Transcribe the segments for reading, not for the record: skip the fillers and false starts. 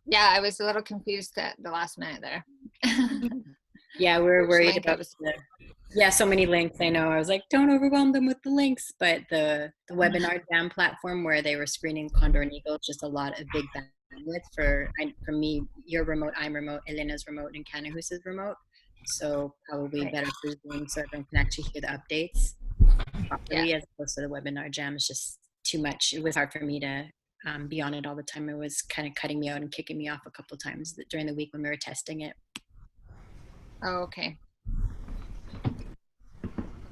Yeah, I was a little confused at the last minute there. Yeah, we're Which worried link about yeah, so many links. I know. I was like, don't overwhelm them with the links. But the webinar jam platform where they were screening Condor and Eagle, just a lot of big bandwidth for me. You're remote, I'm remote, Elena's remote, and Kanahus is remote. So probably better for Zoom so everyone can actually hear the updates properly, as opposed to the webinar jam. It's just too much. It was hard for me to be on it all the time. It was kind of cutting me out and kicking me off a couple of times during the week when we were testing it. Oh, okay.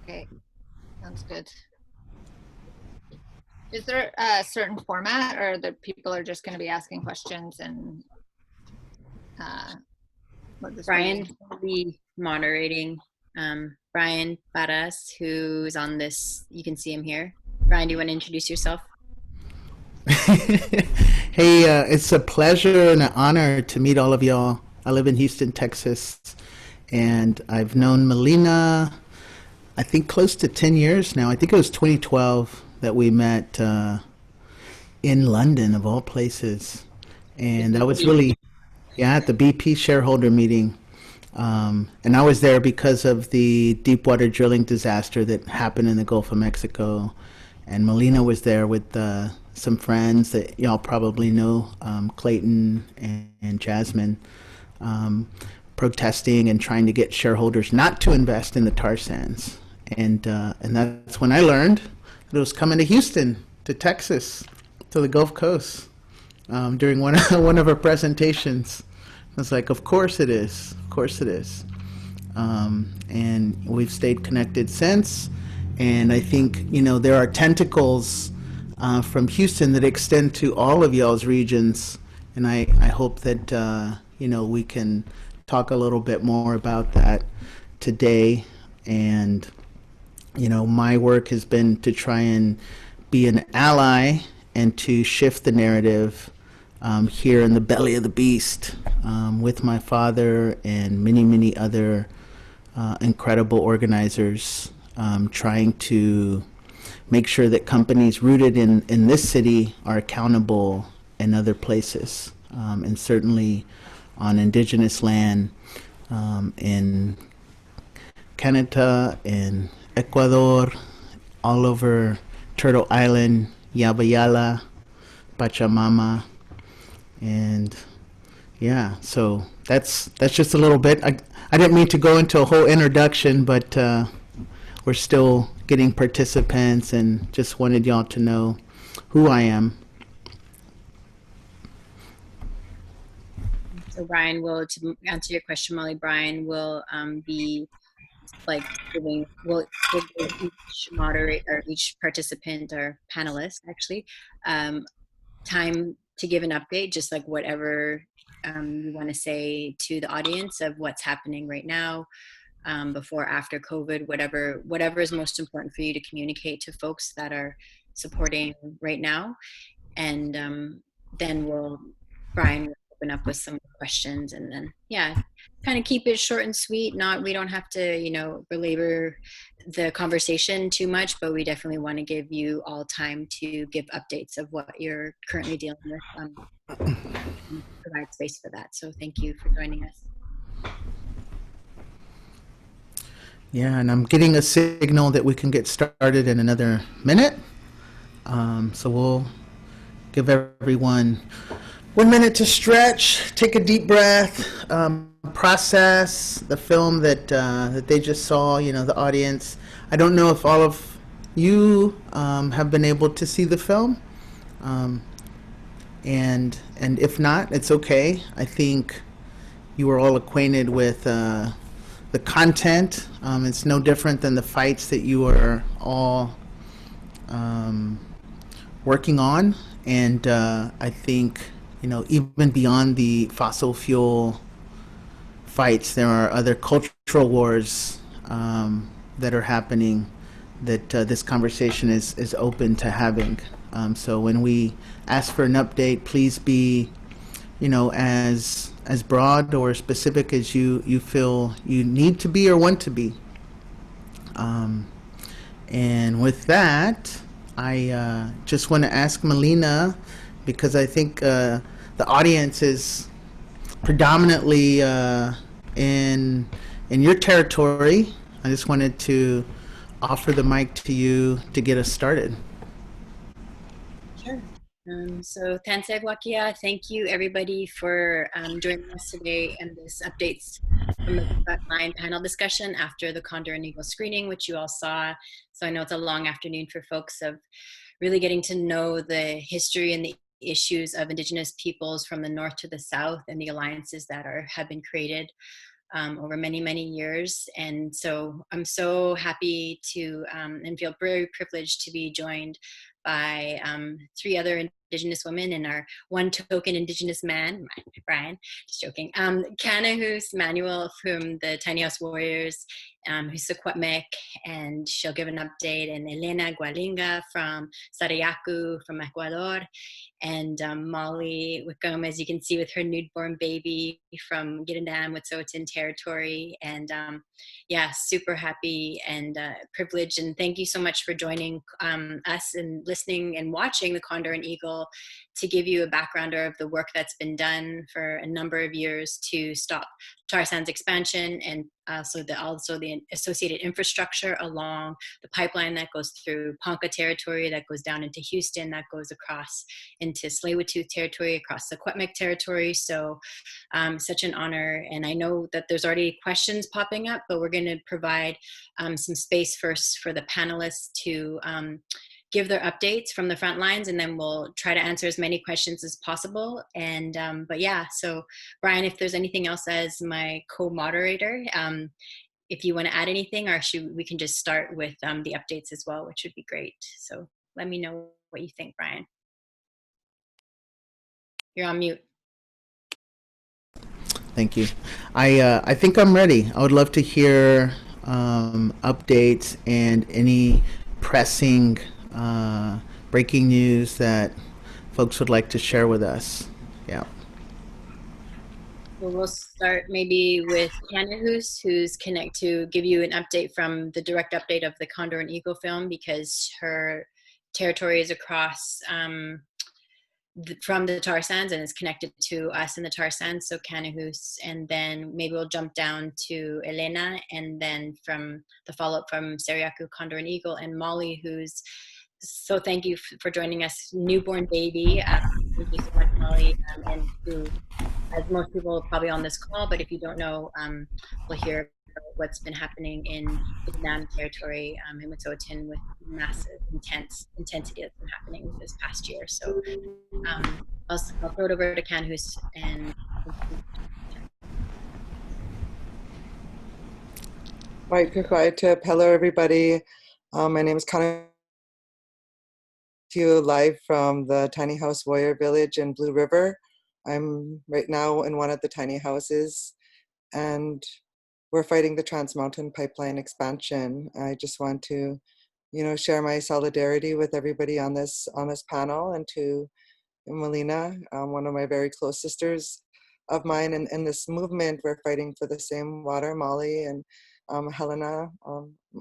Okay, sounds good. Is there a certain format, or the people are just going to be asking questions and Bryan will be moderating. Bryan Parras, who's on this, you can see him here. Bryan, do you want to introduce yourself? Hey, it's a pleasure and an honor to meet all of y'all. I live in Houston, Texas, and I've known Melina, I think close to 10 years now. I think it was 2012 that we met in London, of all places. And that was really, yeah, at the BP shareholder meeting. And I was there because of the deep water drilling disaster that happened in the Gulf of Mexico. And Melina was there with some friends that y'all probably know, Clayton and Jasmine, protesting and trying to get shareholders not to invest in the tar sands. And that's when I learned that it was coming to Houston, to Texas, to the Gulf Coast, during one of our presentations. I was like, of course it is. Of course it is. And we've stayed connected since. And I think, there are tentacles from Houston that extend to all of y'all's regions. And I hope that, we can talk a little bit more about that today. And, my work has been to try and be an ally and to shift the narrative here in the belly of the beast with my father and many, many other incredible organizers, trying to make sure that companies rooted in this city are accountable in other places, and certainly on Indigenous land in Canada, in Ecuador, all over Turtle Island, Yabayala, Pachamama, and yeah, so that's just a little bit. I didn't mean to go into a whole introduction, but we're still getting participants, and just wanted y'all to know who I am. So Bryan will, to answer your question, Molly, Bryan will be like we'll give each moderator or each participant or panelist actually time to give an update, just like whatever you want to say to the audience of what's happening right now, before, after COVID, whatever is most important for you to communicate to folks that are supporting right now. And then Bryan will open up with some questions, and then kind of keep it short and sweet. We don't have to belabor the conversation too much, but we definitely want to give you all time to give updates of what you're currently dealing with, provide space for that. So thank you for joining us. Yeah, and I'm getting a signal that we can get started in another minute. So we'll give everyone 1 minute to stretch, take a deep breath, process the film that they just saw, the audience. I don't know if all of you have been able to see the film. And if not, it's okay. I think you are all acquainted with the content. It's no different than the fights that you are all working on. And I think, even beyond the fossil fuel fights, there are other cultural wars that are happening that this conversation is open to having. So when we ask for an update, please be, as broad or specific as you feel you need to be or want to be. And with that, I just want to ask Melina, because I think the the audience is predominantly in your territory, I just wanted to offer the mic to you to get us started. Sure. So Tanseg Wakia, thank you everybody for joining us today and this updates from the Frontline panel discussion after the Condor and Eagle screening, which you all saw. So I know it's a long afternoon for folks of really getting to know the history and the issues of Indigenous peoples from the north to the south and the alliances that have been created over many, many years. And so I'm so happy to and feel very privileged to be joined by 3 other Indigenous women and our one token Indigenous man, Bryan, just joking, Kanahus Manuel from the Tiny House Warriors, who's Secwepemc, and she'll give an update, and Helena Gualinga from Sarayaku from Ecuador, and Molly Wickham, as you can see, with her newborn baby from Gidimt'en Clan territory. And yeah, super happy and privileged. And thank you so much for joining us and listening and watching the Condor and Eagle to give you a backgrounder of the work that's been done for a number of years to stop tar sands expansion, and also the associated infrastructure along the pipeline that goes through Ponca territory, that goes down into Houston, that goes across into Tsleil-Waututh territory, across the Secwepemc territory. So such an honor. And I know that there's already questions popping up, but we're going to provide some space first for the panelists to give their updates from the front lines, and then we'll try to answer as many questions as possible. And but yeah, so Bryan, if there's anything else as my co-moderator, if you want to add anything, or we can just start with the updates as well, which would be great. So let me know what you think, Bryan. You're on mute. Thank you. I think I'm ready. I would love to hear updates and any pressing breaking news that folks would like to share with us. Yeah. Well, we'll start maybe with Kanahus, who's to give you an update from the direct update of the Condor and Eagle film, because her territory is across from the tar sands and is connected to us in the tar sands. So Kanahus, and then maybe we'll jump down to Helena, and then from the follow-up from Sarayaku, Condor and Eagle, and Molly, who's, so thank you for joining us, newborn baby. Thank you so much, Molly, and who, as most people probably on this call, but if you don't know, we'll hear what's been happening in the Gidimt'en territory in Wet'suwet'en with massive, intensity that's been happening this past year. So I'll throw it over to Kanahus and. Right, hello everybody. My name is Kanahus. To you live from the Tiny House Warrior Village in Blue River. I'm right now in one of the tiny houses, and we're fighting the Trans Mountain Pipeline expansion. I just want to, share my solidarity with everybody on this panel, and to Melina, one of my very close sisters of mine in this movement. We're fighting for the same water, Molly and Helena.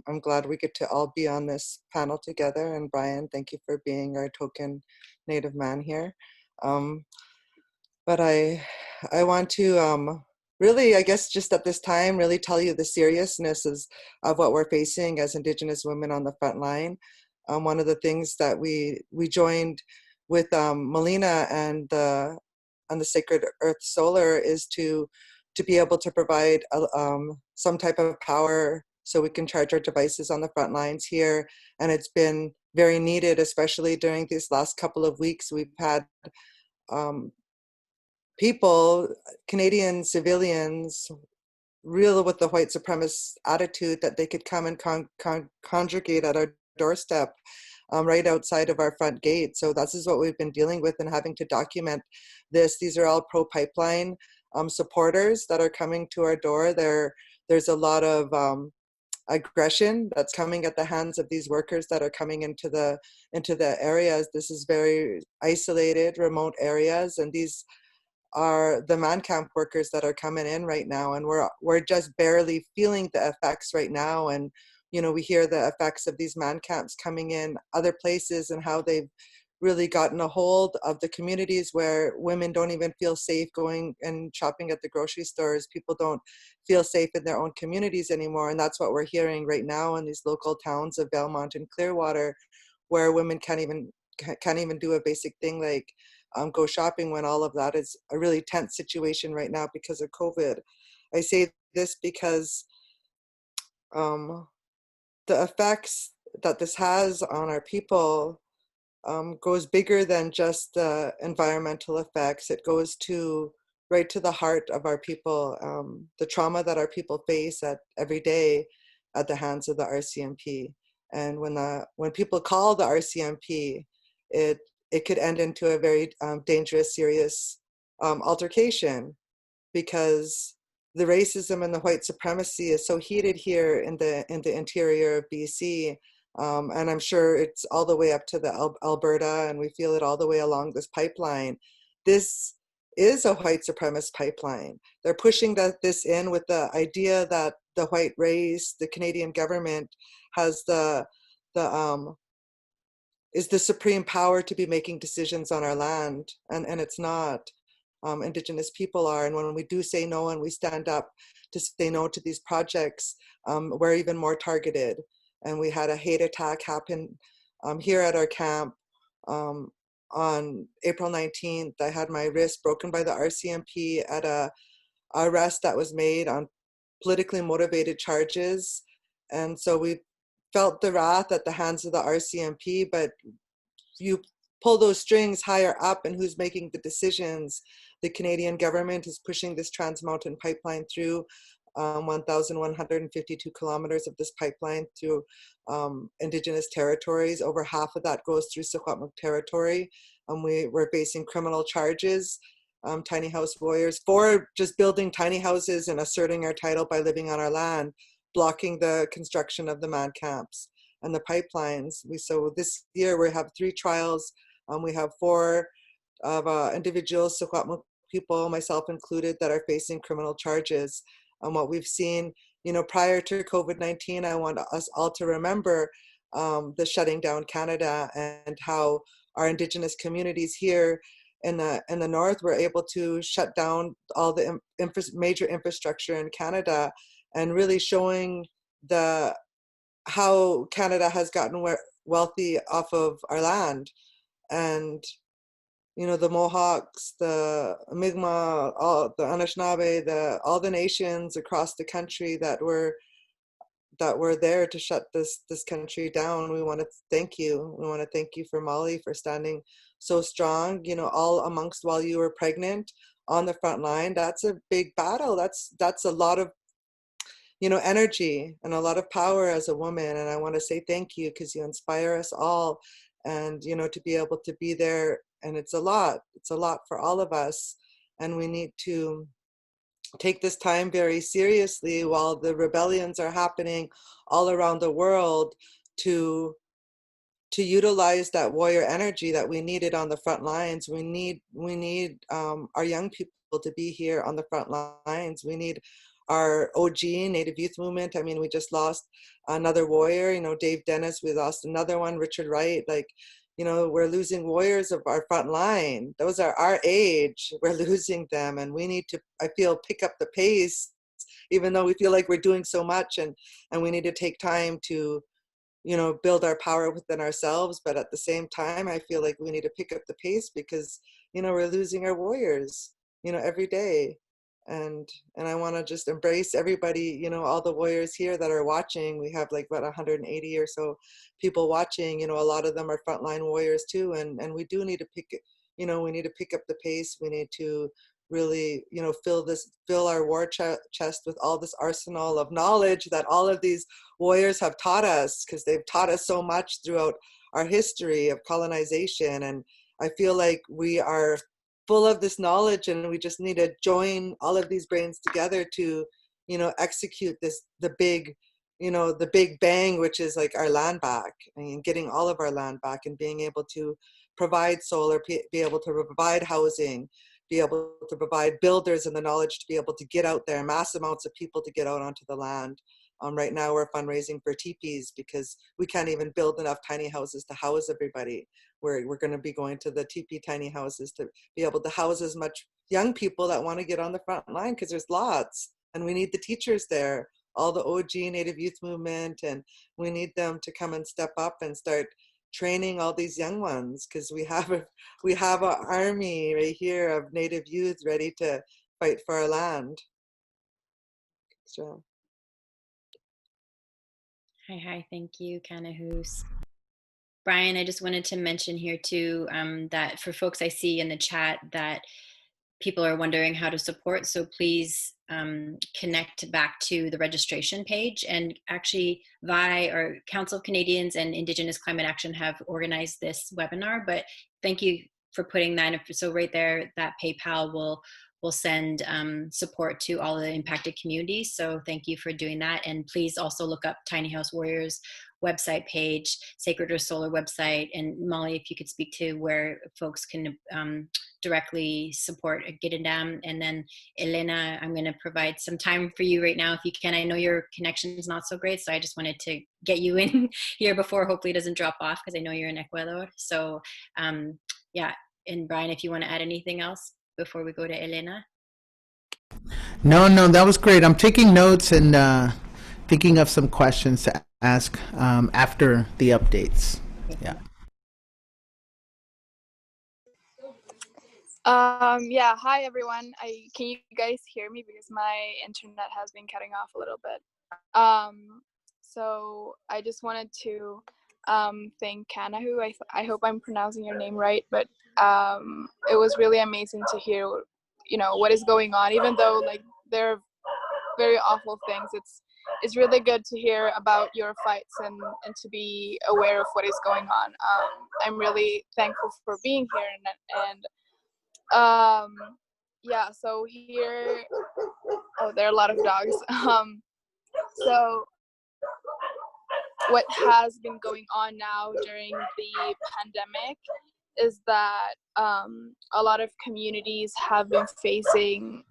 I'm glad we get to all be on this panel together. And Bryan, thank you for being our token Native man here. But I want to really, I guess, just at this time, really tell you the seriousness of what we're facing as Indigenous women on the front line. One of the things that we joined with Melina and the Sacred Earth Solar is to be able to provide some type of power so we can charge our devices on the front lines here. And it's been very needed, especially during these last couple of weeks. We've had people, Canadian civilians, real with the white supremacist attitude that they could come and congregate at our doorstep right outside of our front gate. So this is what we've been dealing with and having to document this. These are all pro-pipeline supporters that are coming to our door. There's a lot of aggression that's coming at the hands of these workers that are coming into the areas. This is very isolated, remote areas, and these are the man camp workers that are coming in right now, and we're just barely feeling the effects right now. And we hear the effects of these man camps coming in other places and how they've really gotten a hold of the communities where women don't even feel safe going and shopping at the grocery stores. People don't feel safe in their own communities anymore. And that's what we're hearing right now in these local towns of Belmont and Clearwater, where women can't even do a basic thing like go shopping, when all of that is a really tense situation right now because of COVID. I say this because the effects that this has on our people goes bigger than just the environmental effects. It goes right to the heart of our people, the trauma that our people face every day at the hands of the RCMP. And when people call the RCMP, it could end into a very dangerous, serious altercation, because the racism and the white supremacy is so heated here in the interior of BC. And I'm sure it's all the way up to the Alberta, and we feel it all the way along this pipeline. This is a white supremacist pipeline. They're pushing this in with the idea that the white race, the Canadian government, has is the supreme power to be making decisions on our land, and it's not. Indigenous people are, and when we do say no and we stand up to say no to these projects, we're even more targeted. And we had a hate attack happen here at our camp on April 19th. I had my wrist broken by the RCMP at a arrest that was made on politically motivated charges. And so we felt the wrath at the hands of the RCMP, but you pull those strings higher up, and who's making the decisions? The Canadian government is pushing this Trans Mountain pipeline through 1,152 kilometers of this pipeline through Indigenous territories. Over half of that goes through Secwepemc territory. We're facing criminal charges, tiny house warriors, for just building tiny houses and asserting our title by living on our land, blocking the construction of the man camps and the pipelines. So this year we have 3 trials. We have 4 of individuals, Secwepemc people, myself included, that are facing criminal charges. What we've seen, prior to COVID-19, I want us all to remember the shutting down Canada, and how our Indigenous communities here in the north were able to shut down all the major infrastructure in Canada, and really showing how Canada has gotten wealthy off of our land. And the Mohawks, the Mi'kmaq, all the Anishinaabe, all the nations across the country that were there to shut this country down. We want to thank you. We want to thank you for Molly for standing so strong, all amongst while you were pregnant on the front line. That's a big battle. That's a lot of energy and a lot of power as a woman. And I want to say thank you, because you inspire us all, and to be able to be there. And it's a lot for all of us, and we need to take this time very seriously while the rebellions are happening all around the world, to utilize that warrior energy that we needed on the front lines. We need our young people to be here on the front lines. We need our OG Native Youth Movement. I mean, we just lost another warrior, Dave Dennis. We lost another one, Richard Wright. We're losing warriors of our front line. Those are our age. We're losing them, and we need to, I feel, pick up the pace, even though we feel like we're doing so much, and we need to take time to, build our power within ourselves. But at the same time, I feel like we need to pick up the pace, because, we're losing our warriors, every day. And I want to just embrace everybody, all the warriors here that are watching. We have like about 180 or so people watching. A lot of them are frontline warriors too, and we do need to pick up the pace. We need to really, fill our war chest with all this arsenal of knowledge that all of these warriors have taught us, because they've taught us so much throughout our history of colonization. And I feel like we are full of this knowledge, and we just need to join all of these brains together to, execute the big bang, which is like our land back, and getting all of our land back, and being able to provide solar, be able to provide housing, be able to provide builders and the knowledge to be able to get out there, mass amounts of people to get out onto the land. Right now we're fundraising for teepees because we can't even build enough tiny houses to house everybody. We're going to be going to the teepee tiny houses to be able to house as much young people that want to get on the front line, because there's lots, and we need the teachers there, all the OG Native Youth Movement, and we need them to come and step up and start training all these young ones, because we have an army right here of Native youth ready to fight for our land. So. Hi, thank you, Kanahus. Bryan, I just wanted to mention here too that for folks I see in the chat that people are wondering how to support, so please connect back to the registration page. And actually, VI, or Council of Canadians and Indigenous Climate Action, have organized this webinar, but thank you for putting that in. So right there, that PayPal will send support to all the impacted communities. So thank you for doing that. And please also look up Tiny House Warriors website page, Sacred or Solar website. And Molly, if you could speak to where folks can directly support Gidimt'en. And then Helena, I'm going to provide some time for you right now if you can. I know your connection is not so great, so I just wanted to get you in here before hopefully it doesn't drop off, because I know you're in Ecuador. So yeah, and Bryan, if you want to add anything else before we go to Helena. No, that was great. I'm taking notes and thinking of some questions to ask after the updates. Yeah. Yeah, hi everyone. Can you guys hear me, because my internet has been cutting off a little bit. So I just wanted to thank Kanahu. I hope I'm pronouncing your name right, but it was really amazing to hear, what is going on, even though like there are very awful things. It's really good to hear about your fights and to be aware of what is going on. I'm really thankful for being here and yeah, so here, there are a lot of dogs. So what has been going on now during the pandemic is that a lot of communities have been facing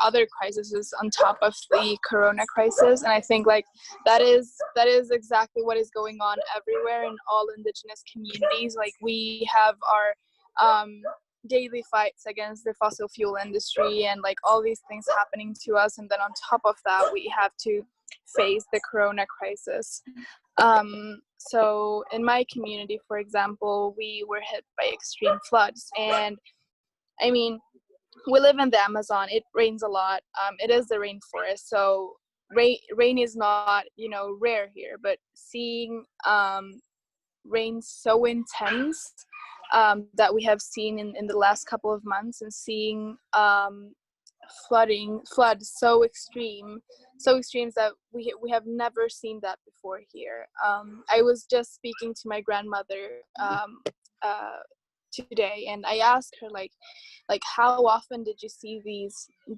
other crises on top of the corona crisis, and I think like that is exactly what is going on everywhere in all Indigenous communities. Like we have our daily fights against the fossil fuel industry and like all these things happening to us, and then on top of that we have to face the corona crisis. So in my community, for example, we were hit by extreme floods, and I mean, we live in the Amazon. It rains a lot. It is the rainforest, so rain is not rare here, but seeing rain so intense that we have seen in the last couple of months, and seeing floods so extremes that we have never seen that before here. I was just speaking to my grandmother today, and I asked her like how often did you see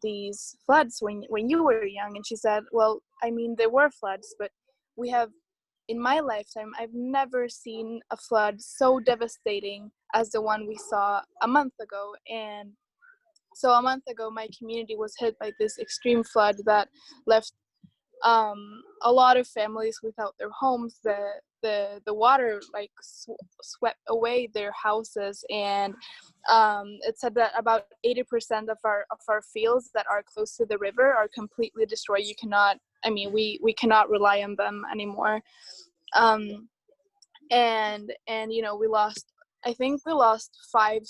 these floods when you were young? And she said, well, I mean, there were floods, but in my lifetime, I've never seen a flood so devastating as the one we saw a month ago. And so a month ago, my community was hit by this extreme flood that left a lot of families without their homes. The water like swept away their houses, and it said that about 80% of our fields that are close to the river are completely destroyed. You cannot, we cannot rely on them anymore. And we lost 5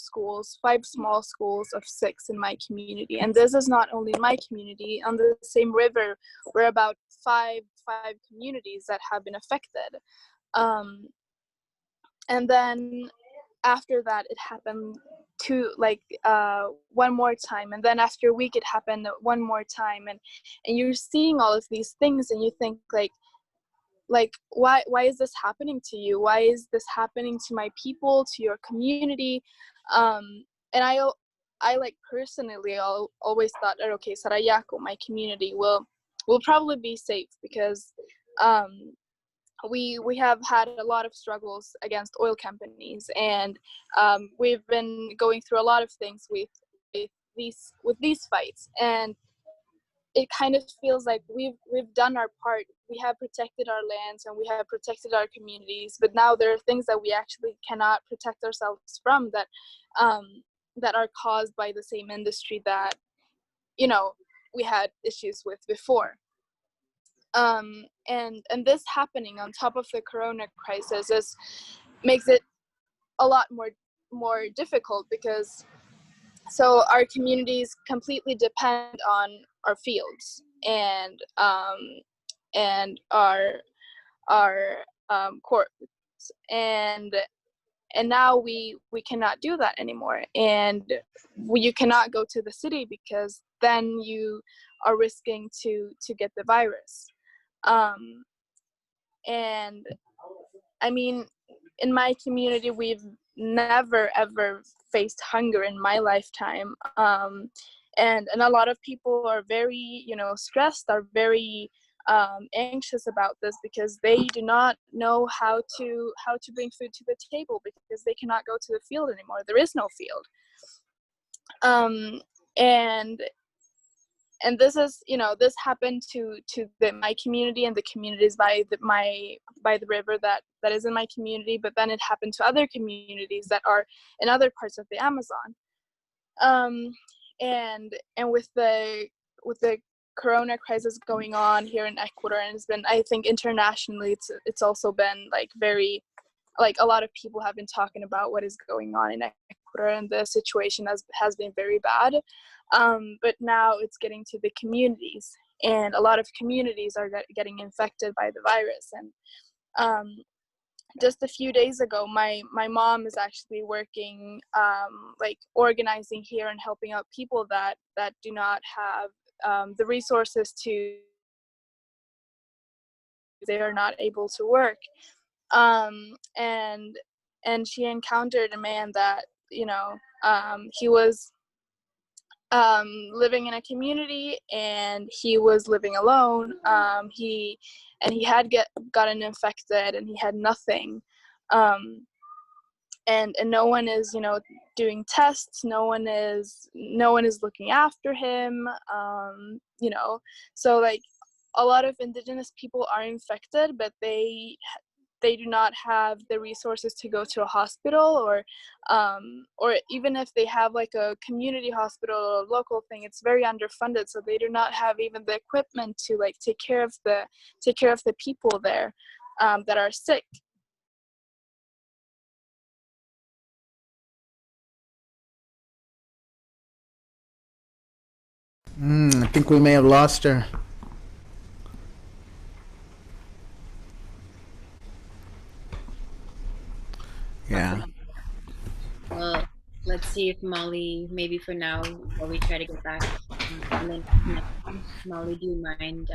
small schools of 6 in my community. And this is not only my community. On the same river, we're about five communities that have been affected. And then after that, it happened one more time, and then after a week it happened one more time, and you're seeing all of these things, and you think like why is this happening to you? Why is this happening to my people, to your community? And I like personally always thought that, okay, Sarayaku, my community, will probably be safe, because we have had a lot of struggles against oil companies, and we've been going through a lot of things with these fights. And it kind of feels like we've done our part. We have protected our lands and we have protected our communities, but now there are things that we actually cannot protect ourselves from, that that are caused by the same industry that, you know, we had issues with before. And this happening on top of the corona crisis makes it a lot more difficult, because so our communities completely depend on our fields and our courts, and now we cannot do that anymore, and you cannot go to the city because then you are risking to get the virus. And I mean, in my community, we've never ever faced hunger in my lifetime, and a lot of people are very, you know, stressed, are very anxious about this, because they do not know how to bring food to the table, because they cannot go to the field anymore. There is no field. And this is, you know, this happened to my community and the communities by the river that is in my community, but then it happened to other communities that are in other parts of the Amazon. And with the corona crisis going on here in Ecuador, and it's been, I think internationally, it's also been like very, like a lot of people have been talking about what is going on in Ecuador, and the situation has been very bad. But now it's getting to the communities, and a lot of communities are getting infected by the virus. And just a few days ago, my mom is actually working, like organizing here and helping out people that do not have the resources to, they are not able to work. And she encountered a man that, you know, he was living in a community, and he was living alone. He had gotten infected, and he had nothing. And no one is, you know, doing tests. No one is looking after him. You know, so like a lot of indigenous people are infected, but they do not have the resources to go to a hospital, or even if they have like a community hospital or a local thing, it's very underfunded, so they do not have even the equipment to like take care of the people there that are sick. I think we may have lost her. Yeah. Well, let's see if Molly, maybe for now, while we try to get back, Elena, Molly, do you mind?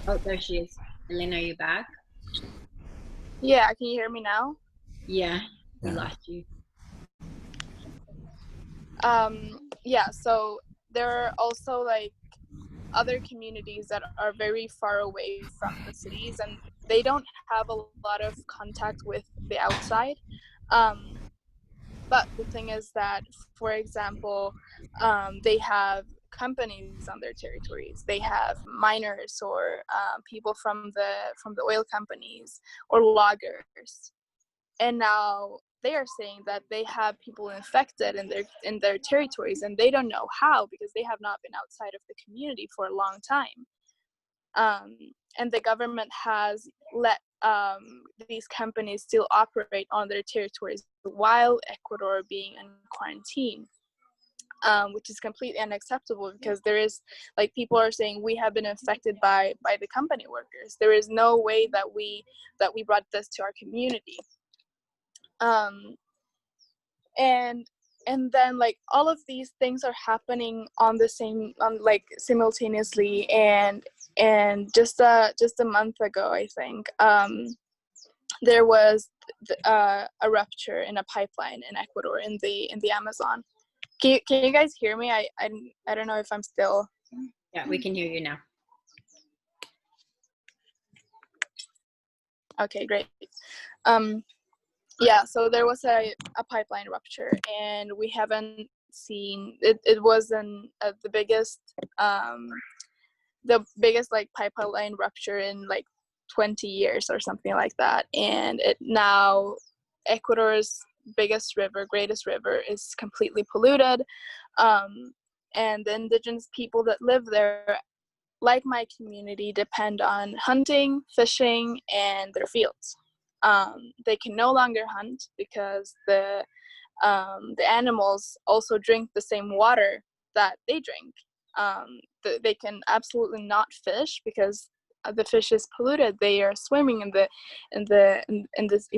Oh, there she is. Elena, are you back? Yeah, can you hear me now? Yeah, we Yeah. lost you. Yeah, so there are also like other communities that are very far away from the cities, and they don't have a lot of contact with the outside. But the thing is that, for example, they have companies on their territories. They have miners, or people from the oil companies, or loggers. And now they are saying that they have people infected in their territories, and they don't know how, because they have not been outside of the community for a long time. And the government has let these companies still operate on their territories while Ecuador being in quarantine, which is completely unacceptable, because there is, like, people are saying we have been infected by the company workers. There is no way that we brought this to our community. And then like all of these things are happening on the same like simultaneously, and just a month ago, I think, there was a rupture in a pipeline in Ecuador, in the Amazon. Can you guys hear me? I don't know if I'm still. Yeah, we can hear you now. Okay, great. Yeah, so there was a pipeline rupture, and we haven't seen it. It was the biggest the biggest like pipeline rupture in like 20 years or something like that, and it now Ecuador's biggest river, greatest river, is completely polluted, and the indigenous people that live there, like my community, depend on hunting, fishing, and their fields. They can no longer hunt because the animals also drink the same water that they drink. They can absolutely not fish because the fish is polluted. They are swimming in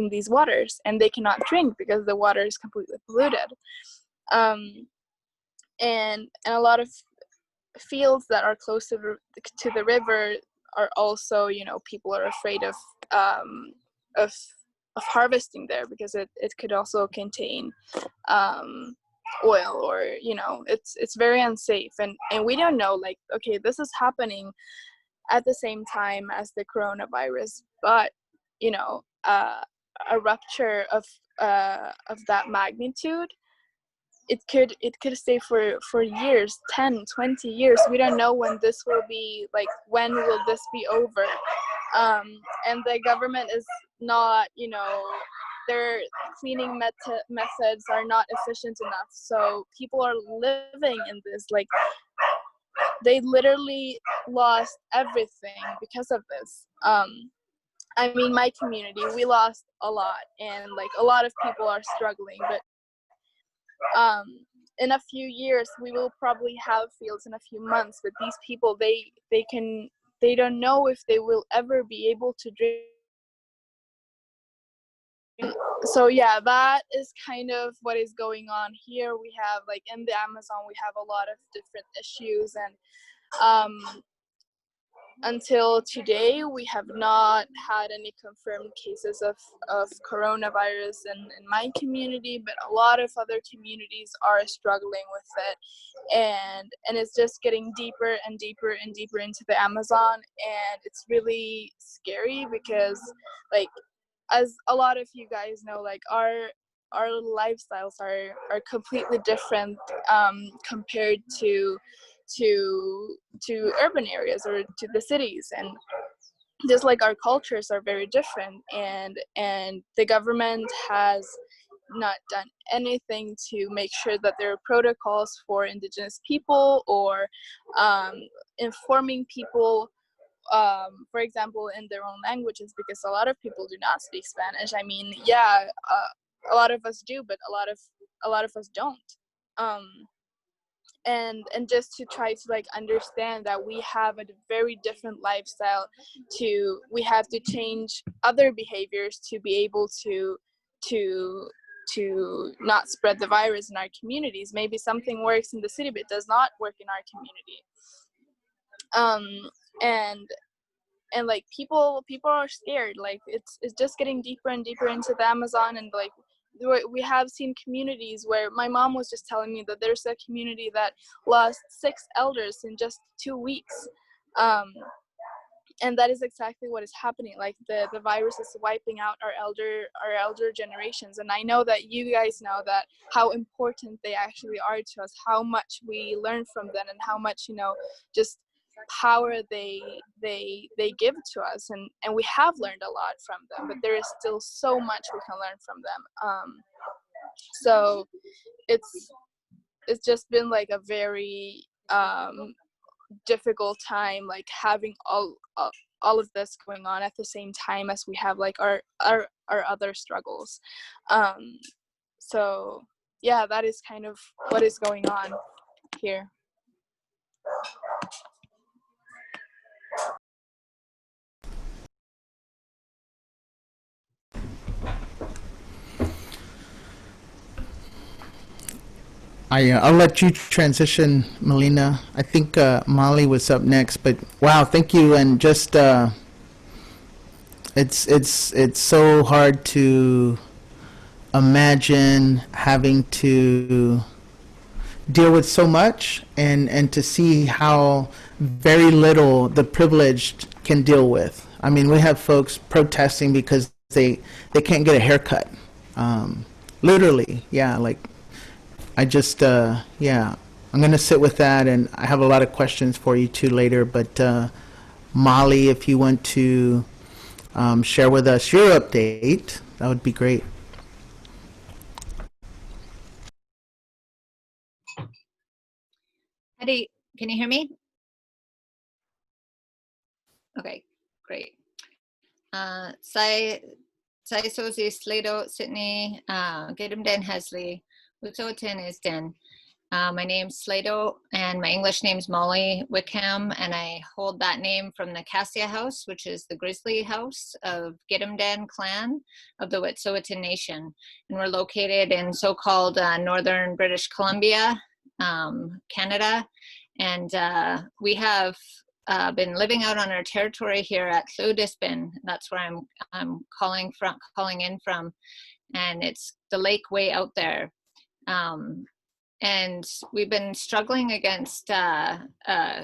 these waters, and they cannot drink because the water is completely polluted. And a lot of fields that are close to the river are also, people are afraid of harvesting there because it could also contain oil, or it's very unsafe, and we don't know, like, okay, this is happening at the same time as the coronavirus, but a rupture of that magnitude, it could stay for years, 10, 20 years. We don't know when this will be, like, when will this be over. And the government is not, their cleaning methods are not efficient enough, so people are living in this, like, they literally lost everything because of this. I mean, my community, we lost a lot, and like a lot of people are struggling, but in a few years we will probably have fields, in a few months, but these people, they don't know if they will ever be able to drink. So yeah, that is kind of what is going on here. We have, like, in the Amazon, we have a lot of different issues, and until today, we have not had any confirmed cases of coronavirus in my community, but a lot of other communities are struggling with it, and it's just getting deeper and deeper and deeper into the Amazon, and it's really scary because, like, as a lot of you guys know, like, our lifestyles are completely different compared to urban areas or to the cities, and just like our cultures are very different, and the government has not done anything to make sure that there are protocols for indigenous people, or informing people, for example, in their own languages, because a lot of people do not speak Spanish. I mean, yeah, a lot of us do, but a lot of us don't. And just to try to, like, understand that we have a very different lifestyle, we have to change other behaviors to be able to not spread the virus in our communities. Maybe something works in the city but it does not work in our community. And like, people are scared. Like, it's just getting deeper and deeper into the Amazon, and like, we have seen communities where my mom was just telling me that there's a community that lost 6 elders in just 2 weeks. And that is exactly what is happening. Like, the virus is wiping out our elder generations, and I know that you guys know that how important they actually are to us, how much we learn from them, and how much, just power they give to us, and we have learned a lot from them, but there is still so much we can learn from them. So it's just been like a very difficult time, like, having all of this going on at the same time as we have, like, our other struggles. So yeah, that is kind of what is going on here. I'll let you transition, Melina. I think Molly was up next, but wow, thank you. And just it's so hard to imagine having to deal with so much, and to see how very little the privileged can deal with. I mean, we have folks protesting because they can't get a haircut. Literally, yeah, like, I just, yeah, I'm going to sit with that, and I have a lot of questions for you too later. But Molly, if you want to share with us your update, that would be great. Eddie, can you hear me? Okay, great. Sai Sozi Slado Sydney Gidimt'en Hesley Wutsotin is Den. My name's Slado and my English name's Molly Wickham, and I hold that name from the Cas Yikh House, which is the Grizzly House of Gidimt'en Clan of the Wet'suwet'en Nation. And we're located in so-called Northern British Columbia, Canada. And we have been living out on our territory here at Llwydysbyn. That's where I'm calling in from, and it's the lake way out there. And we've been struggling against fracked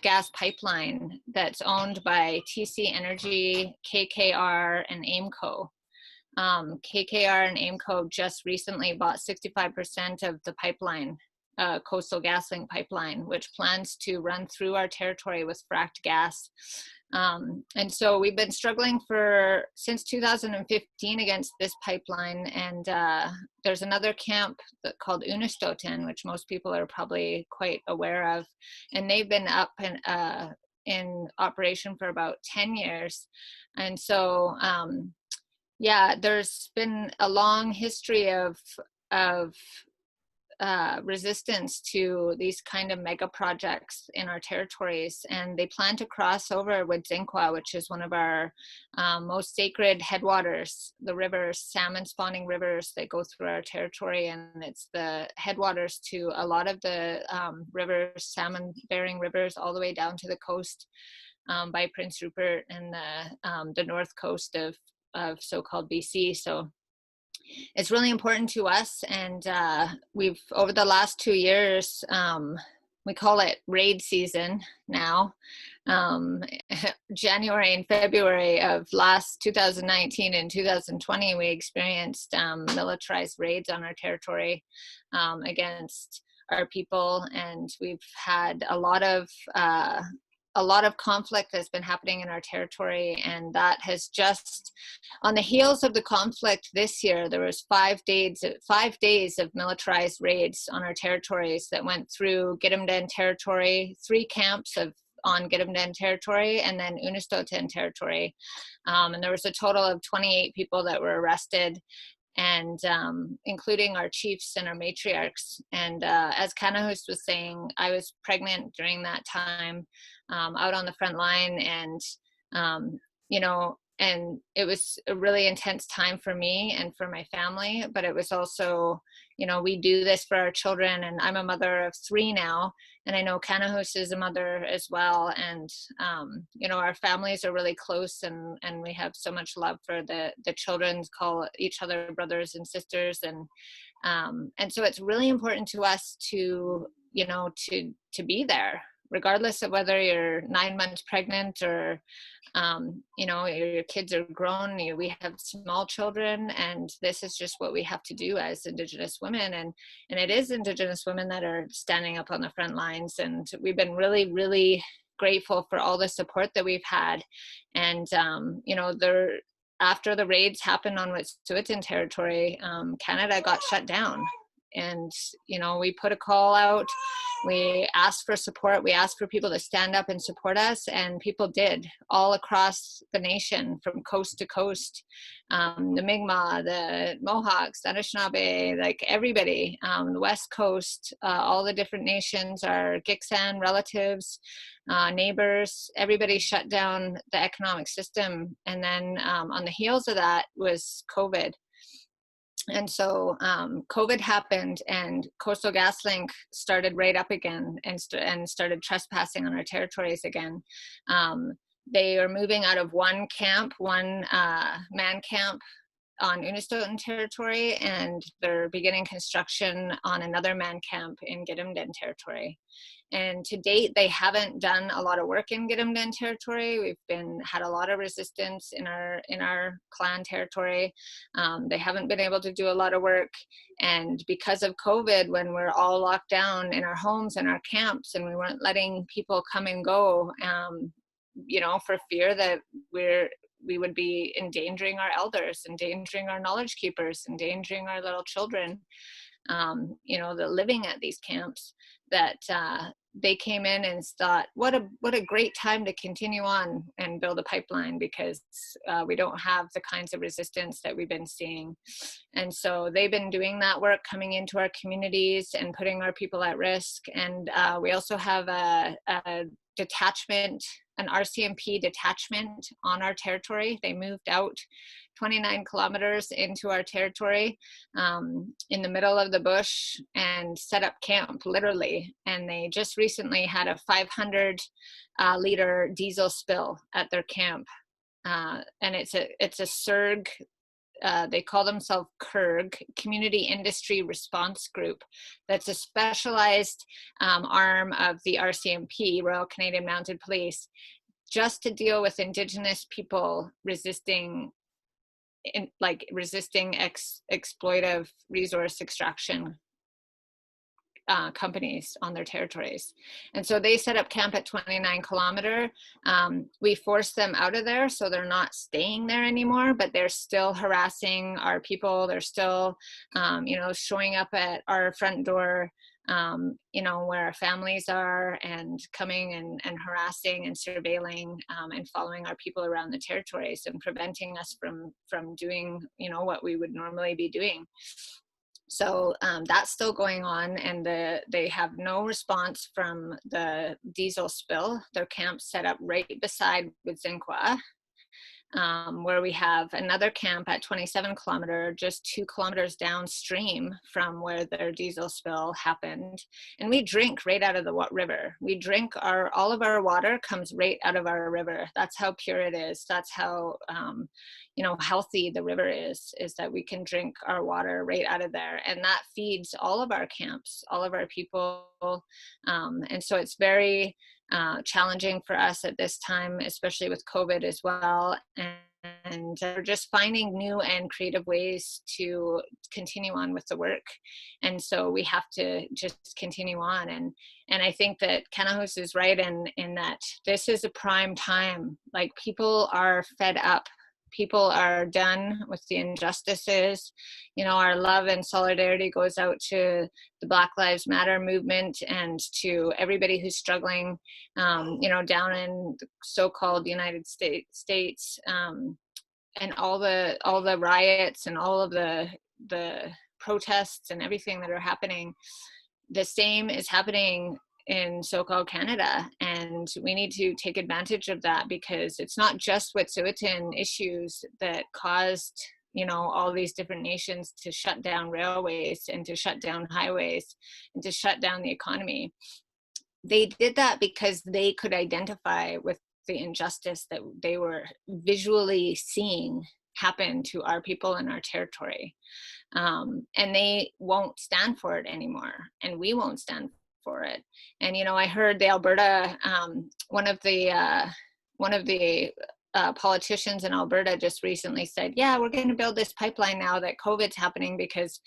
gas pipeline that's owned by TC Energy, KKR, and AIMCO. KKR and AIMCO just recently bought 65% of the pipeline, Coastal GasLink pipeline, which plans to run through our territory with fracked gas. And so we've been struggling since 2015 against this pipeline. And there's another camp called Unistoten, which most people are probably quite aware of. And they've been up in operation for about 10 years. And so, yeah, there's been a long history of resistance to these kind of mega projects in our territories, and they plan to cross over with Zinkwa, which is one of our most sacred headwaters, the rivers, salmon spawning rivers that go through our territory, and it's the headwaters to a lot of the rivers, salmon bearing rivers, all the way down to the coast by Prince Rupert and the north coast of so-called BC. So it's really important to us, and we've, over the last 2 years, we call it raid season now. January and February of last 2019 and 2020, we experienced militarized raids on our territory against our people, and we've had a lot of conflict that's been happening in our territory, and that has just, on the heels of the conflict this year, there was 5 days of militarized raids on our territories that went through Gidimt'en territory, 3 camps on Gidimt'en territory, and then Unistoten territory. And there was a total of 28 people that were arrested, and including our chiefs and our matriarchs. And as Kanahus was saying, I was pregnant during that time, out on the front line, and and it was a really intense time for me and for my family, but it was also, we do this for our children, and I'm a mother of 3 now, and I know Kanahus is a mother as well, and our families are really close, and we have so much love for the children, call each other brothers and sisters, and so it's really important to us to be there, regardless of whether you're 9 months pregnant or your kids are grown. We have small children, and this is just what we have to do as Indigenous women, and it is Indigenous women that are standing up on the front lines, and we've been really, really grateful for all the support that we've had. And after the raids happened on Wet'suwet'en territory, Canada got shut down, and we put a call out. We asked for support. We asked for people to stand up and support us, and people did, all across the nation, from coast to coast. The Mi'kmaq, the Mohawks, the Anishinaabe, like everybody, the West Coast, all the different nations, our Gitxsan relatives, neighbors, everybody shut down the economic system. And then on the heels of that was COVID. And so COVID happened, and Coastal GasLink started right up again and started trespassing on our territories again. They are moving out of one camp, one man camp on Unistoten territory, and they're beginning construction on another man camp in Gidimt'en territory. And to date, they haven't done a lot of work in Gidimt'en territory. We've had a lot of resistance in our clan territory. They haven't been able to do a lot of work. And because of COVID, when we're all locked down in our homes and our camps, and we weren't letting people come and go, you know, for fear that we would be endangering our elders, endangering our knowledge keepers, endangering our little children, you know, the living at these camps, that they came in and thought, what a great time to continue on and build a pipeline, because we don't have the kinds of resistance that we've been seeing. And so they've been doing that work, coming into our communities and putting our people at risk. And we also have a detachment, an RCMP detachment on our territory. They moved out 29 kilometers into our territory in the middle of the bush and set up camp, literally. And they just recently had a 500 liter diesel spill at their camp. And it's a CIRG, they call themselves CIRG, Community Industry Response Group. That's a specialized arm of the RCMP, Royal Canadian Mounted Police, just to deal with Indigenous people resisting exploitive resource extraction companies on their territories. And so they set up camp at 29 kilometer. We forced them out of there, so they're not staying there anymore, but they're still harassing our people. They're still, you know, showing up at our front door, you know, where our families are, and coming and harassing and surveilling and following our people around the territories and preventing us from doing, you know, what we would normally be doing. So that's still going on, and they have no response from the diesel spill. Their camp's set up right beside Wickham, where we have another camp at 27 kilometer, just 2 kilometers downstream from where their diesel spill happened. And we drink right out of the river. We drink all of our water comes right out of our river. That's how pure it is. That's how, you know, healthy the river is that we can drink our water right out of there. And that feeds all of our camps, all of our people. And so it's very challenging for us at this time, especially with COVID as well. And we're just finding new and creative ways to continue on with the work. And so we have to just continue on. And I think that Kanahus is right in that this is a prime time. Like, people are fed up. People are done with the injustices. You know, our love and solidarity goes out to the Black Lives Matter movement and to everybody who's struggling, you know, down in the so-called United States, and all the riots and all of the protests and everything that are happening. The same is happening in so-called Canada, and we need to take advantage of that, because it's not just Wet'suwet'en issues that caused, you know, all these different nations to shut down railways and to shut down highways and to shut down the economy. They did that because they could identify with the injustice that they were visually seeing happen to our people in our territory. And they won't stand for it anymore, and we won't stand for it. And, you know, I heard the Alberta, one of the politicians in Alberta just recently said, yeah, we're going to build this pipeline now that COVID's happening, because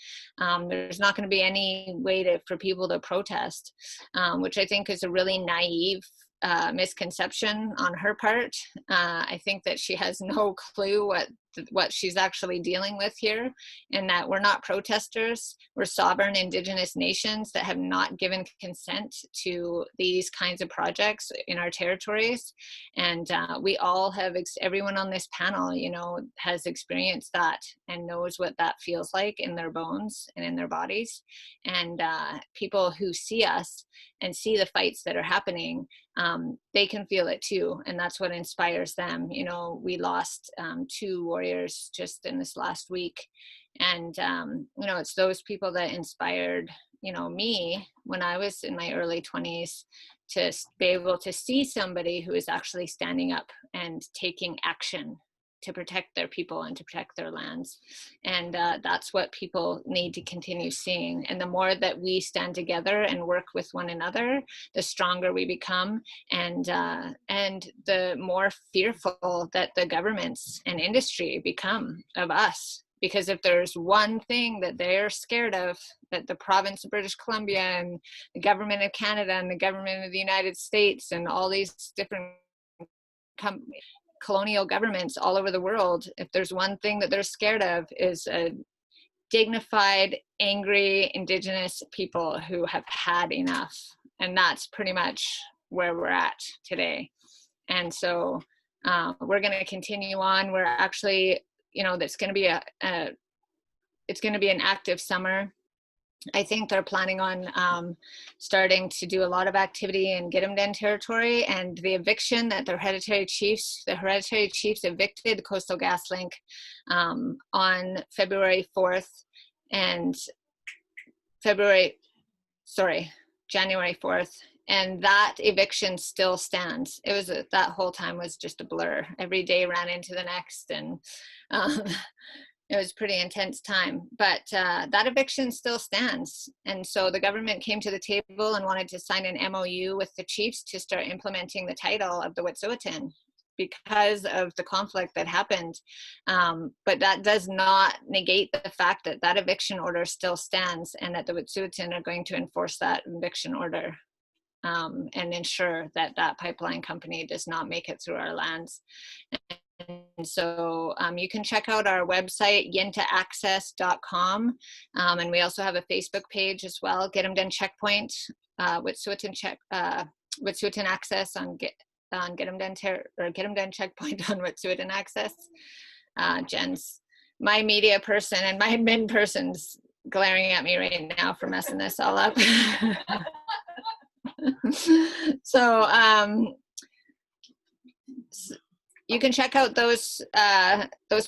there's not going to be any way for people to protest, which I think is a really naive misconception on her part. I think that she has no clue what she's actually dealing with here, and that we're not protesters. We're sovereign Indigenous nations that have not given consent to these kinds of projects in our territories. And we all have, everyone on this panel, you know, has experienced that and knows what that feels like in their bones and in their bodies. And people who see us and see the fights that are happening, they can feel it too, and that's what inspires them. You know, we lost 2 warriors just in this last week, and you know, it's those people that inspired, you know, me when I was in my early 20s to be able to see somebody who is actually standing up and taking action to protect their people and to protect their lands. And that's what people need to continue seeing. And the more that we stand together and work with one another, the stronger we become, and the more fearful that the governments and industry become of us. Because if there's one thing that they're scared of, that the province of British Columbia and the government of Canada and the government of the United States and all these different colonial governments all over the world, if there's one thing that they're scared of, is a dignified, angry Indigenous people who have had enough. And that's pretty much where we're at today. And so we're going to continue on. We're actually, that's going to be it's going to be an active summer. I think they're planning on starting to do a lot of activity in Gidimt'en territory, and the eviction that the hereditary chiefs evicted Coastal GasLink on February 4th and January 4th. And that eviction still stands. It was that whole time was just a blur. Every day ran into the next, and it was a pretty intense time. But that eviction still stands. And so the government came to the table and wanted to sign an MOU with the chiefs to start implementing the title of the Wet'suwet'en because of the conflict that happened. But that does not negate the fact that that eviction order still stands, and that the Wet'suwet'en are going to enforce that eviction order. And ensure that that pipeline company does not make it through our lands. And so you can check out our website, yintoaccess.com. And we also have a Facebook page as well, Gidimt'en Checkpoint, Wet'suwet'en Access on Gidimt'en Checkpoint on Wet'suwet'en Access. Jen's my media person and my admin person's glaring at me right now for messing this all up. So you can check out those